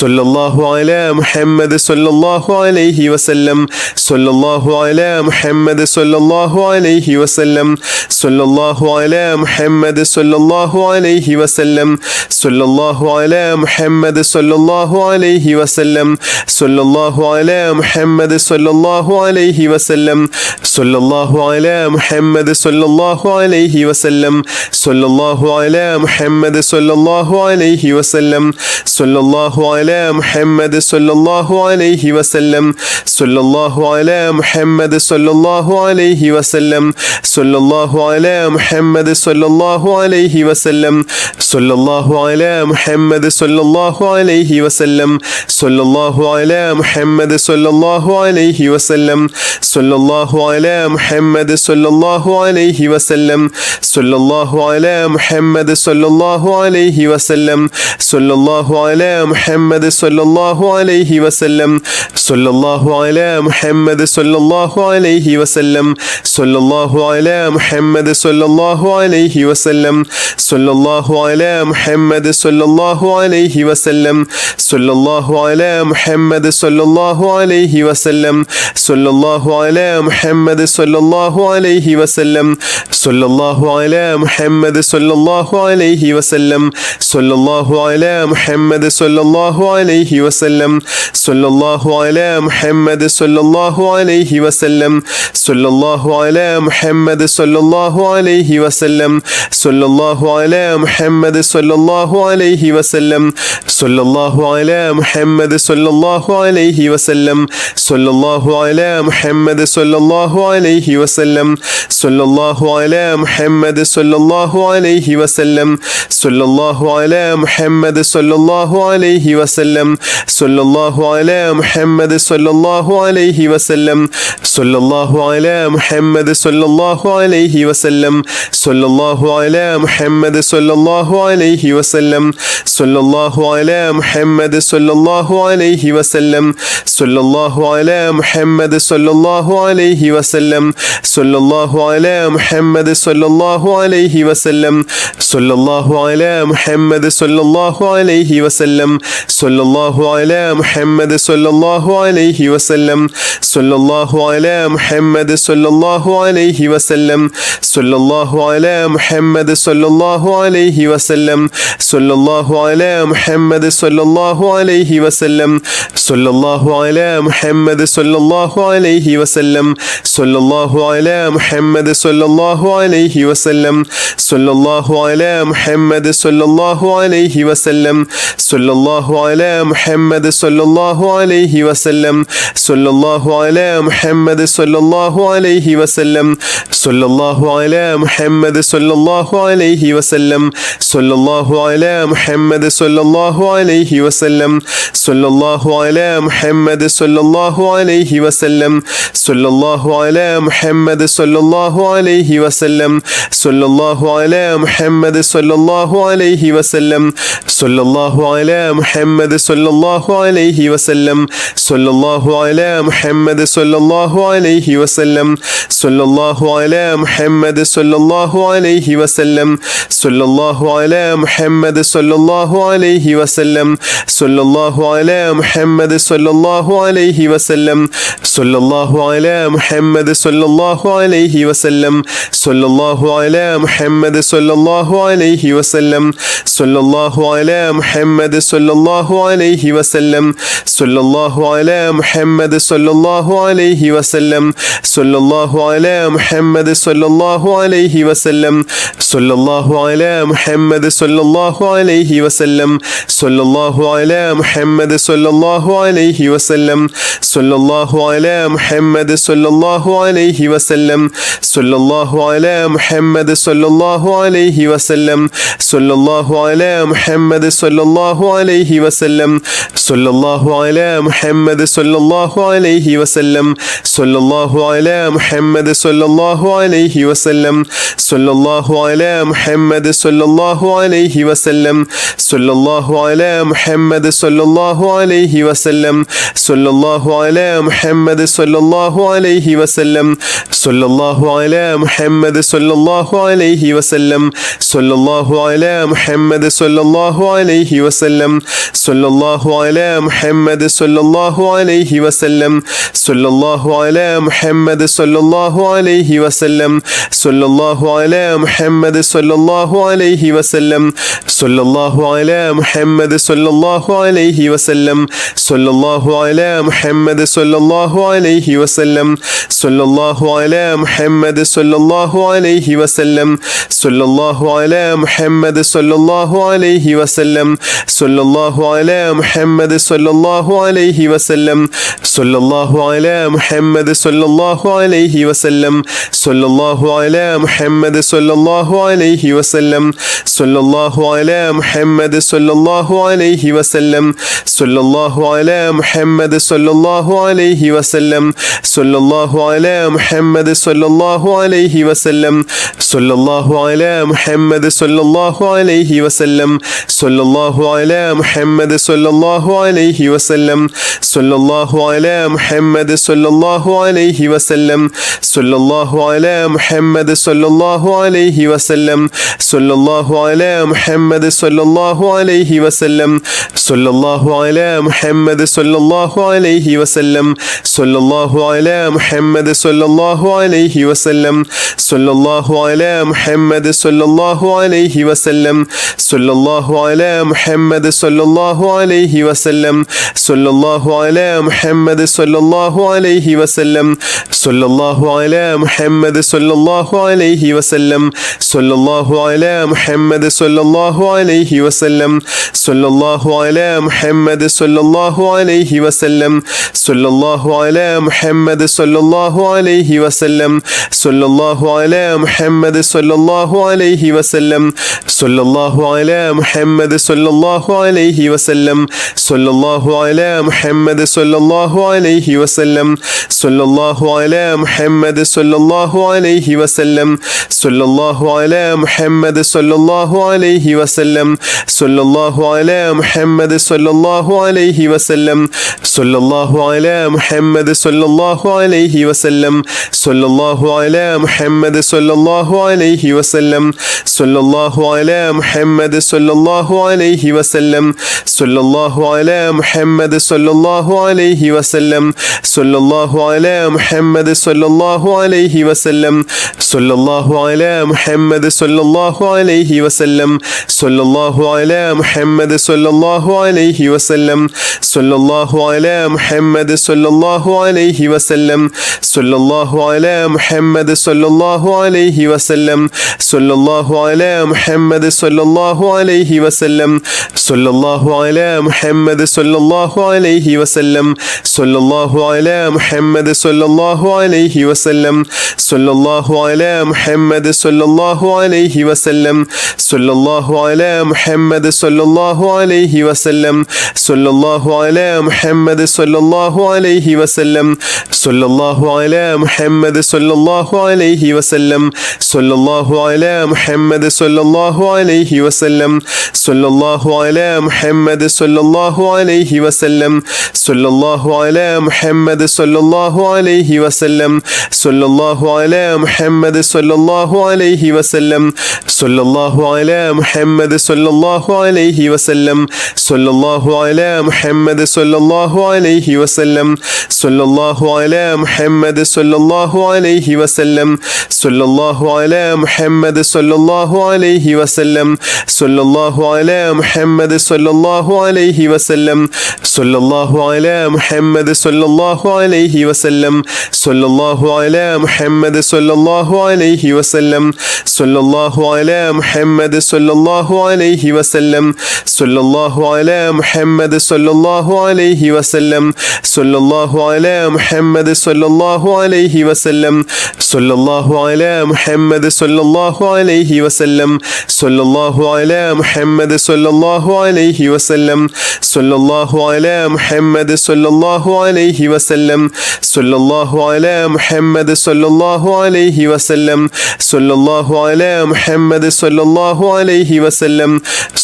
സല്ലല്ലാഹു അലാ മുഹമ്മദ് സല്ലല്ലാഹു അലൈഹി വസല്ലം സല്ലല്ലാഹു അലാ മുഹമ്മദ് സല്ലല്ലാഹു അലൈഹി വസല്ലം സല്ലല്ലാഹു അലാ മുഹമ്മദ് സല്ലല്ലാഹു അലൈഹി വസല്ലം സല്ലല്ലാഹു അലാ മുഹമ്മദ് സല്ലല്ലാഹു അലൈഹി വസല്ലം സല്ലല്ലാഹു അലാ മുഹമ്മദ് സല്ലല്ലാഹു അലൈഹി വസല്ലം സല്ലല്ലാഹു അലാ മുഹമ്മദ് സല്ലല്ലാഹു അലൈഹി വസല്ലം സല്ലല്ലാഹു അലാ മുഹമ്മദ് സല്ലല്ലാഹു അലൈഹി വസല്ലം സല്ലല്ലാഹു അലാ മുഹമ്മദ് സല്ലല്ലാഹു അലൈഹി വസല്ലം സല്ലല്ലാഹു അലാ മുഹമ്മദ് സല്ലല്ലാഹു അലൈഹി വസല്ലം സല്ലല്ലാഹു അലാ മുഹമ്മദ് സല്ലല്ലാഹു അലൈഹി വസല്ലം സല്ലല്ലാഹു അലാ മുഹമ്മദ് സല്ലല്ലാഹു അലൈഹി വസല്ലം സല്ലല്ലാഹു അലാ മുഹമ്മദ് സല്ലല്ലാഹു അലൈഹി വസല്ലം സല്ലല്ലാഹു അലാ മുഹമ്മദ് സല്ലല്ലാഹു അലൈഹി വസല്ലം സല്ലല്ലാഹു അലാ മുഹമ്മദ് സല്ലല്ലാഹു അലൈഹി വസല്ലം സല്ലല്ലാഹു അലാ മുഹമ്മദ് സല്ലല്ലാഹു അലൈഹി വസല്ലം സല്ലല്ലാഹു അലാ മുഹമ്മദ് സല്ലല്ലാഹു അലൈഹി വസല്ലം സല്ലല്ലാഹു അലാ മുഹമ്മദ് സല്ലല്ലാഹു അലൈഹി വസല്ലം സല്ലല്ലാഹു അലാ മുഹമ്മദ് സല്ലല്ലാഹു അലൈഹി വസല്ലം സല്ലല്ലാഹു അലാ മുഹമ്മദ് സല്ലല്ലാഹു അലൈഹി വസല്ലം സല്ലല്ലാഹു അലാ മുഹമ്മദ് സല്ലല്ലാഹു അലൈഹി വസല്ലം സല്ലല്ലാഹു അലാ മുഹമ്മദ് സല്ലല്ലാഹു അലൈഹി വസല്ലം സല്ലല്ലാഹു അലാ മുഹമ്മദ് സല്ലല്ലാഹു അലൈഹി വസല്ലം സല്ലല്ലാഹു അലാ മുഹമ്മദ് സല്ലല്ലാഹു അലൈഹി വസല്ലം സല്ലല്ലാഹു അലാ മുഹമ്മദ് സല്ലല്ലാഹു അലൈഹി വസല്ലം സല്ലല്ലാഹു അലാ മുഹമ്മദ് സല്ലല്ലാഹു അലൈഹി വസല്ലം സല്ലല്ലാഹു അലാ മുഹമ്മദ് സല്ലല്ലാഹു അലൈഹി വസല്ലം സല്ലല്ലാഹു അലാ മുഹമ്മദ് സല്ലല്ലാഹു അലൈഹി വസല്ലം സല്ലല്ലാഹു അലാ മുഹമ്മദ് സല്ലല്ലാഹു അലൈഹി വസല്ലം സല്ലല്ലാഹു അലാ മുഹമ്മദ് സല്ലല്ലാഹു അലൈഹി വസല്ലം സല്ലല്ലാഹു അലാ മുഹമ്മദ് സല്ലല്ലാഹു അലൈഹി വസല്ലം സല്ലല്ലാഹു അലാ മുഹമ്മദ് സല്ലല്ലാഹു അലൈഹി വസല്ലം സല്ലല്ലാഹു അലാ മുഹമ്മദ് സല്ലല്ലാഹു അലൈഹി വസല്ലം സല്ലല്ലാഹു അലാ മുഹമ്മദ് സല്ലല്ലാഹു അലൈഹി വസല്ലം സല്ലല്ലാഹു അലാ മുഹമ്മദ് സല്ലല്ലാഹു അലൈഹി വസല്ലം സല്ലല്ലാഹു അലാ മുഹമ്മദ് സല്ലല്ലാഹു അലൈഹി വസല്ലം സല്ലല്ലാഹു അലാ മുഹമ്മദ് സല്ലല്ലാഹു അലൈഹി വസല്ലം സല്ലല്ലാഹു അലാ മുഹമ്മദ് സല്ലല്ലാഹു അലൈഹി വസല്ലം സല്ലല്ലാഹു അലാ മുഹമ്മദ് സല്ലല്ലാഹു അലൈഹി വസല്ലം സല്ലല്ലാഹു അലാ മുഹമ്മദ് സല്ലല്ലാഹു അലൈഹി വസല്ലം സല്ലല്ലാഹു അലാ മുഹമ്മദ് സല്ലല്ലാഹു അലൈഹി വസല്ലം സല്ലല്ലാഹു അലാ മുഹമ്മദ് സല്ലല്ലാഹു അലൈഹി വസല്ലം സല്ലല്ലാഹു അലാ മുഹമ്മദ് സല്ലല്ലാഹു അലൈഹി വസല്ലം സല്ലല്ലാഹു അലാ മുഹമ്മദ് സല്ലല്ലാഹു അലൈഹി വസല്ലം സല്ലല്ലാഹു അലാ മുഹമ്മദ് സല്ലല്ലാഹു അലൈഹി വസല്ലം സല്ലല്ലാഹു അലാ മുഹമ്മദ് സല്ലല്ലാഹു അലൈഹി വസല്ലം സല്ലല്ലാഹു അലാ മുഹമ്മദ് സല്ലല്ലാഹു അലൈഹി വസല്ലം സല്ലല്ലാഹു അലാ മുഹമ്മദ് സല്ലല്ലാഹു അലൈഹി വസല്ലം സല്ലല്ലാഹു അലാ മുഹമ്മദ് സല്ലല്ലാഹു അലൈഹി വസല്ലം സല്ലല്ലാഹു അലാ മുഹമ്മദ് സല്ലല്ലാഹു അലൈഹി വസല്ലം സല്ലല്ലാഹു അലാ മുഹമ്മദ് സല്ലല്ലാഹു അലൈഹി വസല്ലം സല്ലല്ലാഹു അലാ മുഹമ്മദ് സല്ലല്ലാഹു അലൈഹി വസല്ലം സല്ലല്ലാഹു അലാ മുഹമ്മദ് സല്ലല്ലാഹു അലൈഹി വസല്ലം സല്ലല്ലാഹു അലാ മുഹമ്മദ് സല്ലല്ലാഹു അലൈഹി വസല്ലം സല്ലല്ലാഹു അലാ മുഹമ്മദ് സല്ലല്ലാഹു അലൈഹി വസല്ലം സല്ലല്ലാഹു അലാ മുഹമ്മദ് സല്ലല്ലാഹു അലൈഹി വസല്ലം സല്ലല്ലാഹു അലാ മുഹമ്മദ് സല്ലല്ലാഹു അലൈഹി വസല്ലം സല്ലല്ലാഹു അലാ മുഹമ്മദ് സല്ലല്ലാഹു അലൈഹി വസല്ലം സല്ലല്ലാഹു അലാ മുഹമ്മദ് സല്ലല്ലാഹു അലൈഹി വസല്ലം സല്ലല്ലാഹു അലാ മുഹമ്മദ് സല്ലല്ലാഹു അലൈഹി വസല്ലം സല്ലല്ലാഹു അലാ മുഹമ്മദ് സല്ലല്ലാഹു അലൈഹി വസല്ലം സല്ലല്ലാഹു അലാ മുഹമ്മദ് സല്ലല്ലാഹു അലൈഹി വസല്ലം സല്ലല്ലാഹു അലാ മുഹമ്മദ് സല്ലല്ലാഹു അലൈഹി വസല്ലം സല്ലല്ലാഹു അലാ മുഹമ്മദ് സല്ലല്ലാഹു അലൈഹി വസല്ലം സല്ലല്ലാഹു അലാ മുഹമ്മദ് സല്ലല്ലാഹു അലൈഹി വസല്ലം സല്ലല്ലാഹു അലാ മുഹമ്മദ് സല്ലല്ലാഹു അലൈഹി വസല്ലം സല്ലല്ലാഹു അലാ മുഹമ്മദ് സല്ലല്ലാഹു അലൈഹി വസല്ലം സല്ലല്ലാഹു അലാ മുഹമ്മദ് സല്ലല്ലാഹു അലൈഹി വസല്ലം സല്ലല്ലാഹു അലാ മുഹമ്മദ് സല്ലല്ലാഹു അലൈഹി വസല്ലം സല്ലല്ലാഹു അലാ മുഹമ്മദ് സല്ലല്ലാഹു അലൈഹി വസല്ലം സല്ലല്ലാഹു അലാ മുഹമ്മദ് സല്ലല്ലാഹു അലൈഹി വസല്ലം സല്ലല്ലാഹു അലാ മുഹമ്മദ് സല്ലല്ലാഹു അലൈഹി വസല്ലം സല്ലല്ലാഹു അലാ മുഹമ്മദ് സല്ലല്ലാഹു അലൈഹി വസല്ലം സല്ലല്ലാഹു അലാ മുഹമ്മദ് സല്ലല്ലാഹു അലൈഹി വസല്ലം സല്ലല്ലാഹു അലാ മുഹമ്മദ് സല്ലല്ലാഹു അലൈഹി വസല്ലം സല്ലല്ലാഹു അലാ മുഹമ്മദ് സല്ലല്ലാഹു അലൈഹി വസല്ലം സല്ലല്ലാഹു അലാ മുഹമ്മദ് സല്ലല്ലാഹു അലൈഹി വസല്ലം സല്ലല്ലാഹു അലാ മുഹമ്മദ് സല്ലല്ലാഹു അലൈഹി വസല്ലം സല്ലല്ലാഹു അലാ മുഹമ്മദ് സല്ലല്ലാഹു അലൈഹി വസല്ലം സല്ലല്ലാഹു അലാ മുഹമ്മദ് സല്ലല്ലാഹു അലൈഹി വസല്ലം സല്ലല്ലാഹു അലാ മുഹമ്മദ് സല്ലല്ലാഹു അലൈഹി വസല്ലം സല്ലല്ലാഹു അലാ മുഹമ്മദ് സല്ലല്ലാഹു അലൈഹി വസല്ലം സല്ലല്ലാഹു അലാ മുഹമ്മദ് സല്ലല്ലാഹു അലൈഹി വസല്ലം സല്ലല്ലാഹു അലാ മുഹമ്മദ് സല്ലല്ലാഹു അലൈഹി വസല്ലം സല്ലല്ലാഹു അലാ മുഹമ്മദ് സല്ലല്ലാഹു അലൈഹി വസല്ലം സല്ലല്ലാഹു അലാ മുഹമ്മദ് സല്ലല്ലാഹു അലൈഹി വസല്ലം സല്ലല്ലാഹു അലാ മുഹമ്മദ് സല്ലല്ലാഹു അലൈഹി വസല്ലം സല്ലല്ലാഹു അലാ മുഹമ്മദ് സല്ലല്ലാഹു അലൈഹി വസല്ലം സല്ലല്ലാഹു അലാ മുഹമ്മദ് സല്ലല്ലാഹു അലൈഹി വസല്ലം സല്ലല്ലാഹു അലാ മുഹമ്മദ് സല്ലല്ലാഹു അലൈഹി വസല്ലം സല്ലല്ലാഹു അലാ മുഹമ്മദ് സല്ലല്ലാഹു അലൈഹി വസല്ലം സല്ലല്ലാഹു അലാ മുഹമ്മദ് സല്ലല്ലാഹു അലൈഹി വസല്ലം സല്ലല്ലാഹു അലാ മുഹമ്മദ് സല്ലല്ലാഹു അലൈഹി വസല്ലം സല്ലല്ലാഹു അലാ മുഹമ്മദ് സല്ലല്ലാഹു അലൈഹി വസല്ലം സല്ലല്ലാഹു അലാ മുഹമ്മദ് സല്ലല്ലാഹു അലൈഹി വസല്ലം സല്ലല്ലാഹു അലാ മുഹമ്മദ് സല്ലല്ലാഹു അലൈഹി വസല്ലം സല്ലല്ലാഹു അലാ മുഹമ്മദ് സല്ലല്ലാഹു അലൈഹി വസല്ലം സല്ലല്ലാഹു അലാ മുഹമ്മദ് സല്ലല്ലാഹു അലൈഹി വസല്ലം സല്ലല്ലാഹു അലാ മുഹമ്മദ് സല്ലല്ലാഹു അലൈഹി വസല്ലം സല്ലല്ലാഹു അലാ മുഹമ്മദ് സല്ലല്ലാഹു അലൈഹി വസല്ലം സല്ലല്ലാഹു അലാ മുഹമ്മദ് സല്ലല്ലാഹു അലൈഹി വസല്ലം സല്ലല്ലാഹു അലാ മുഹമ്മദ് സല്ലല്ലാഹു അലൈഹി വസല്ലം സല്ലല്ലാഹു അലാ മുഹമ്മദ് സല്ലല്ലാഹു അലൈഹി വസല്ലം സല്ലല്ലാഹു അലാ മുഹമ്മദ് സല്ലല്ലാഹു അലൈഹി വസല്ലം സല്ലല്ലാഹു അലാ മുഹമ്മദ് സല്ലല്ലാഹു അലൈഹി വസല്ലം സല്ലല്ലാഹു അലാ മുഹമ്മദ് സല്ലല്ലാഹു അലൈഹി വസല്ലം സല്ലല്ലാഹു അലാ മുഹമ്മദ് സല്ലല്ലാഹു അലൈഹി വസല്ലം സല്ലല്ലാഹു അലാ മുഹമ്മദ് സല്ലല്ലാഹു അലൈഹി വസല്ലം സല്ലല്ലാഹു അലാ മുഹമ്മദ് സല്ലല്ലാഹു അലൈഹി വസല്ലം സല്ലല്ലാഹു അലാ മുഹമ്മദ് സല്ലല്ലാഹു അലൈഹി വസല്ലം സല്ലല്ലാഹു അലാ മുഹമ്മദ് സല്ലല്ലാഹു അലൈഹി വസല്ലം സല്ലല്ലാഹു അലാ മുഹമ്മദ് സല്ലല്ലാഹു അലൈഹി വസല്ലം സല്ലല്ലാഹു അലാ മുഹമ്മദ് സല്ലല്ലാഹു അലൈഹി വസല്ലം സല്ലല്ലാഹു അലാ മുഹമ്മദ് സല്ലല്ലാഹു അലൈഹി വസല്ലം സല്ലല്ലാഹു അലാ മുഹമ്മദ് സല്ലല്ലാഹു അലൈഹി വസല്ലം സല്ലല്ലാഹു അലാ മുഹമ്മദ് സല്ലല്ലാഹു അലൈഹി വസല്ലം സല്ലല്ലാഹു അലാ മുഹമ്മദ് സല്ലല്ലാഹു അലൈഹി വസല്ലം സല്ലല്ലാഹു അലാ മുഹമ്മദ് സല്ലല്ലാഹു അലൈഹി വസല്ലം സല്ലല്ലാഹു അലാ മുഹമ്മദ് സല്ലല്ലാഹു അലൈഹി വസല്ലം സല്ലല്ലാഹു അലാ മുഹമ്മദ് സല്ലല്ലാഹു അലൈഹി വസല്ലം സല്ലല്ലാഹു അലാ മുഹമ്മദ് സല്ലല്ലാഹു അലൈഹി വസല്ലം സല്ലല്ലാഹു അലാ മുഹമ്മദ് സല്ലല്ലാഹു അലൈഹി വസല്ലം സല്ലല്ലാഹു അലാ മുഹമ്മദ് സല്ലല്ലാഹു അലൈഹി വസല്ലം സല്ലല്ലാഹു അലാ മുഹമ്മദ് സല്ലല്ലാഹു അലൈഹി വസല്ലം സല്ലല്ലാഹു അലാ മുഹമ്മദ് സല്ലല്ലാഹു അലൈഹി വസല്ലം സല്ലല്ലാഹു അലാ മുഹമ്മദ് സല്ലല്ലാഹു അലൈഹി വസല്ലം സല്ലല്ലാഹു അലാ മുഹമ്മദ് സല്ലല്ലാഹു അലൈഹി വസല്ലം സല്ലല്ലാഹു അലാ മുഹമ്മദ് സല്ലല്ലാഹു അലൈഹി വസല്ലം സല്ലല്ലാഹു അലാ മുഹമ്മദ് സല്ലല്ലാഹു അലൈഹി വസല്ലം സല്ലല്ലാഹു അലാ മുഹമ്മദ് സല്ലല്ലാഹു അലൈഹി വസല്ലം സല്ലല്ലാഹു അലാ മുഹമ്മദ് സല്ലല്ലാഹു അലൈഹി വസല്ലം സല്ലല്ലാഹു അലാ മുഹമ്മദ് സല്ലല്ലാഹു അലൈഹി വസല്ലം സല്ലല്ലാഹു അലാ മുഹമ്മദ് സല്ലല്ലാഹു അലൈഹി വസല്ലം സല്ലല്ലാഹു അലാ മുഹമ്മദ് സല്ലല്ലാഹു അലൈഹി വസല്ലം സല്ലല്ലാഹു അലാ മുഹമ്മദ് സല്ലല്ലാഹു അലൈഹി വസല്ലം സല്ലല്ലാഹു അലാ മുഹമ്മദ് സല്ലല്ലാഹു അലൈഹി വസല്ലം സല്ലല്ലാഹു അലാ മുഹമ്മദ് സല്ലല്ലാഹു അലൈഹി വസല്ലം സല്ലല്ലാഹു അലാ മുഹമ്മദ് സല്ലല്ലാഹു അലൈഹി വസല്ലം സല്ലല്ലാഹു അലാ മുഹമ്മദ് സല്ലല്ലാഹു അലൈഹി വസല്ലം സല്ലല്ലാഹു അലാ മുഹമ്മദ് സല്ലല്ലാഹു അലൈഹി വസല്ലം സല്ലല്ലാഹു അലാ മുഹമ്മദ് സല്ലല്ലാഹു അലൈഹി വസല്ലം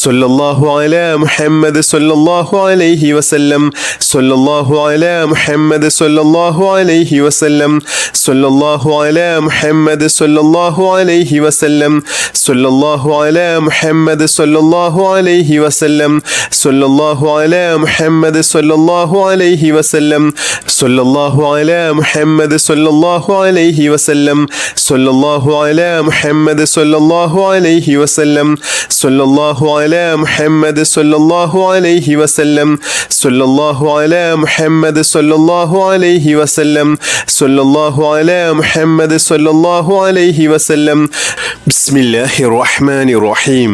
സല്ലല്ലാഹു അലാ മുഹമ്മദ് സല്ലല്ലാഹു അലൈഹി വസല്ലം സല്ലല്ലാഹു അലാ മുഹമ്മദ് സല്ലല്ലാഹു അലൈഹി വസല്ലം സല്ലല്ലാഹു അലാ മുഹമ്മദ് സല്ലല്ലാഹു അലൈഹി വസല്ലം സല്ലല്ലാഹു അലാ മുഹമ്മദ് സല്ലല്ലാഹു അലൈഹി വസല്ലം സല്ലല്ലാഹു അലാ മുഹമ്മദ് സല്ലല്ലാഹു അലൈഹി വസല്ലം സല്ലല്ലാഹു അലാ മുഹമ്മദ് സല്ലല്ലാഹു അലൈഹി വസല്ലം സല്ലല്ലാഹു അലാ മുഹമ്മദ് സല്ലല്ലാഹു അലൈഹി വസല്ലം സല്ലല്ലാഹു അലാ മുഹമ്മദ് സല്ലല്ലാഹു അലൈഹി വസല്ലം സല്ലല്ലാഹു അലാ മുഹമ്മദ് സല്ലല്ലാഹു അലൈഹി വസല്ലം സല്ലല്ലാഹു അലാ മുഹമ്മദ് സല്ലല്ലാഹു അലൈഹി വസല്ലം. ബിസ്മില്ലാഹിർ റഹ്മാനിർ റഹീം.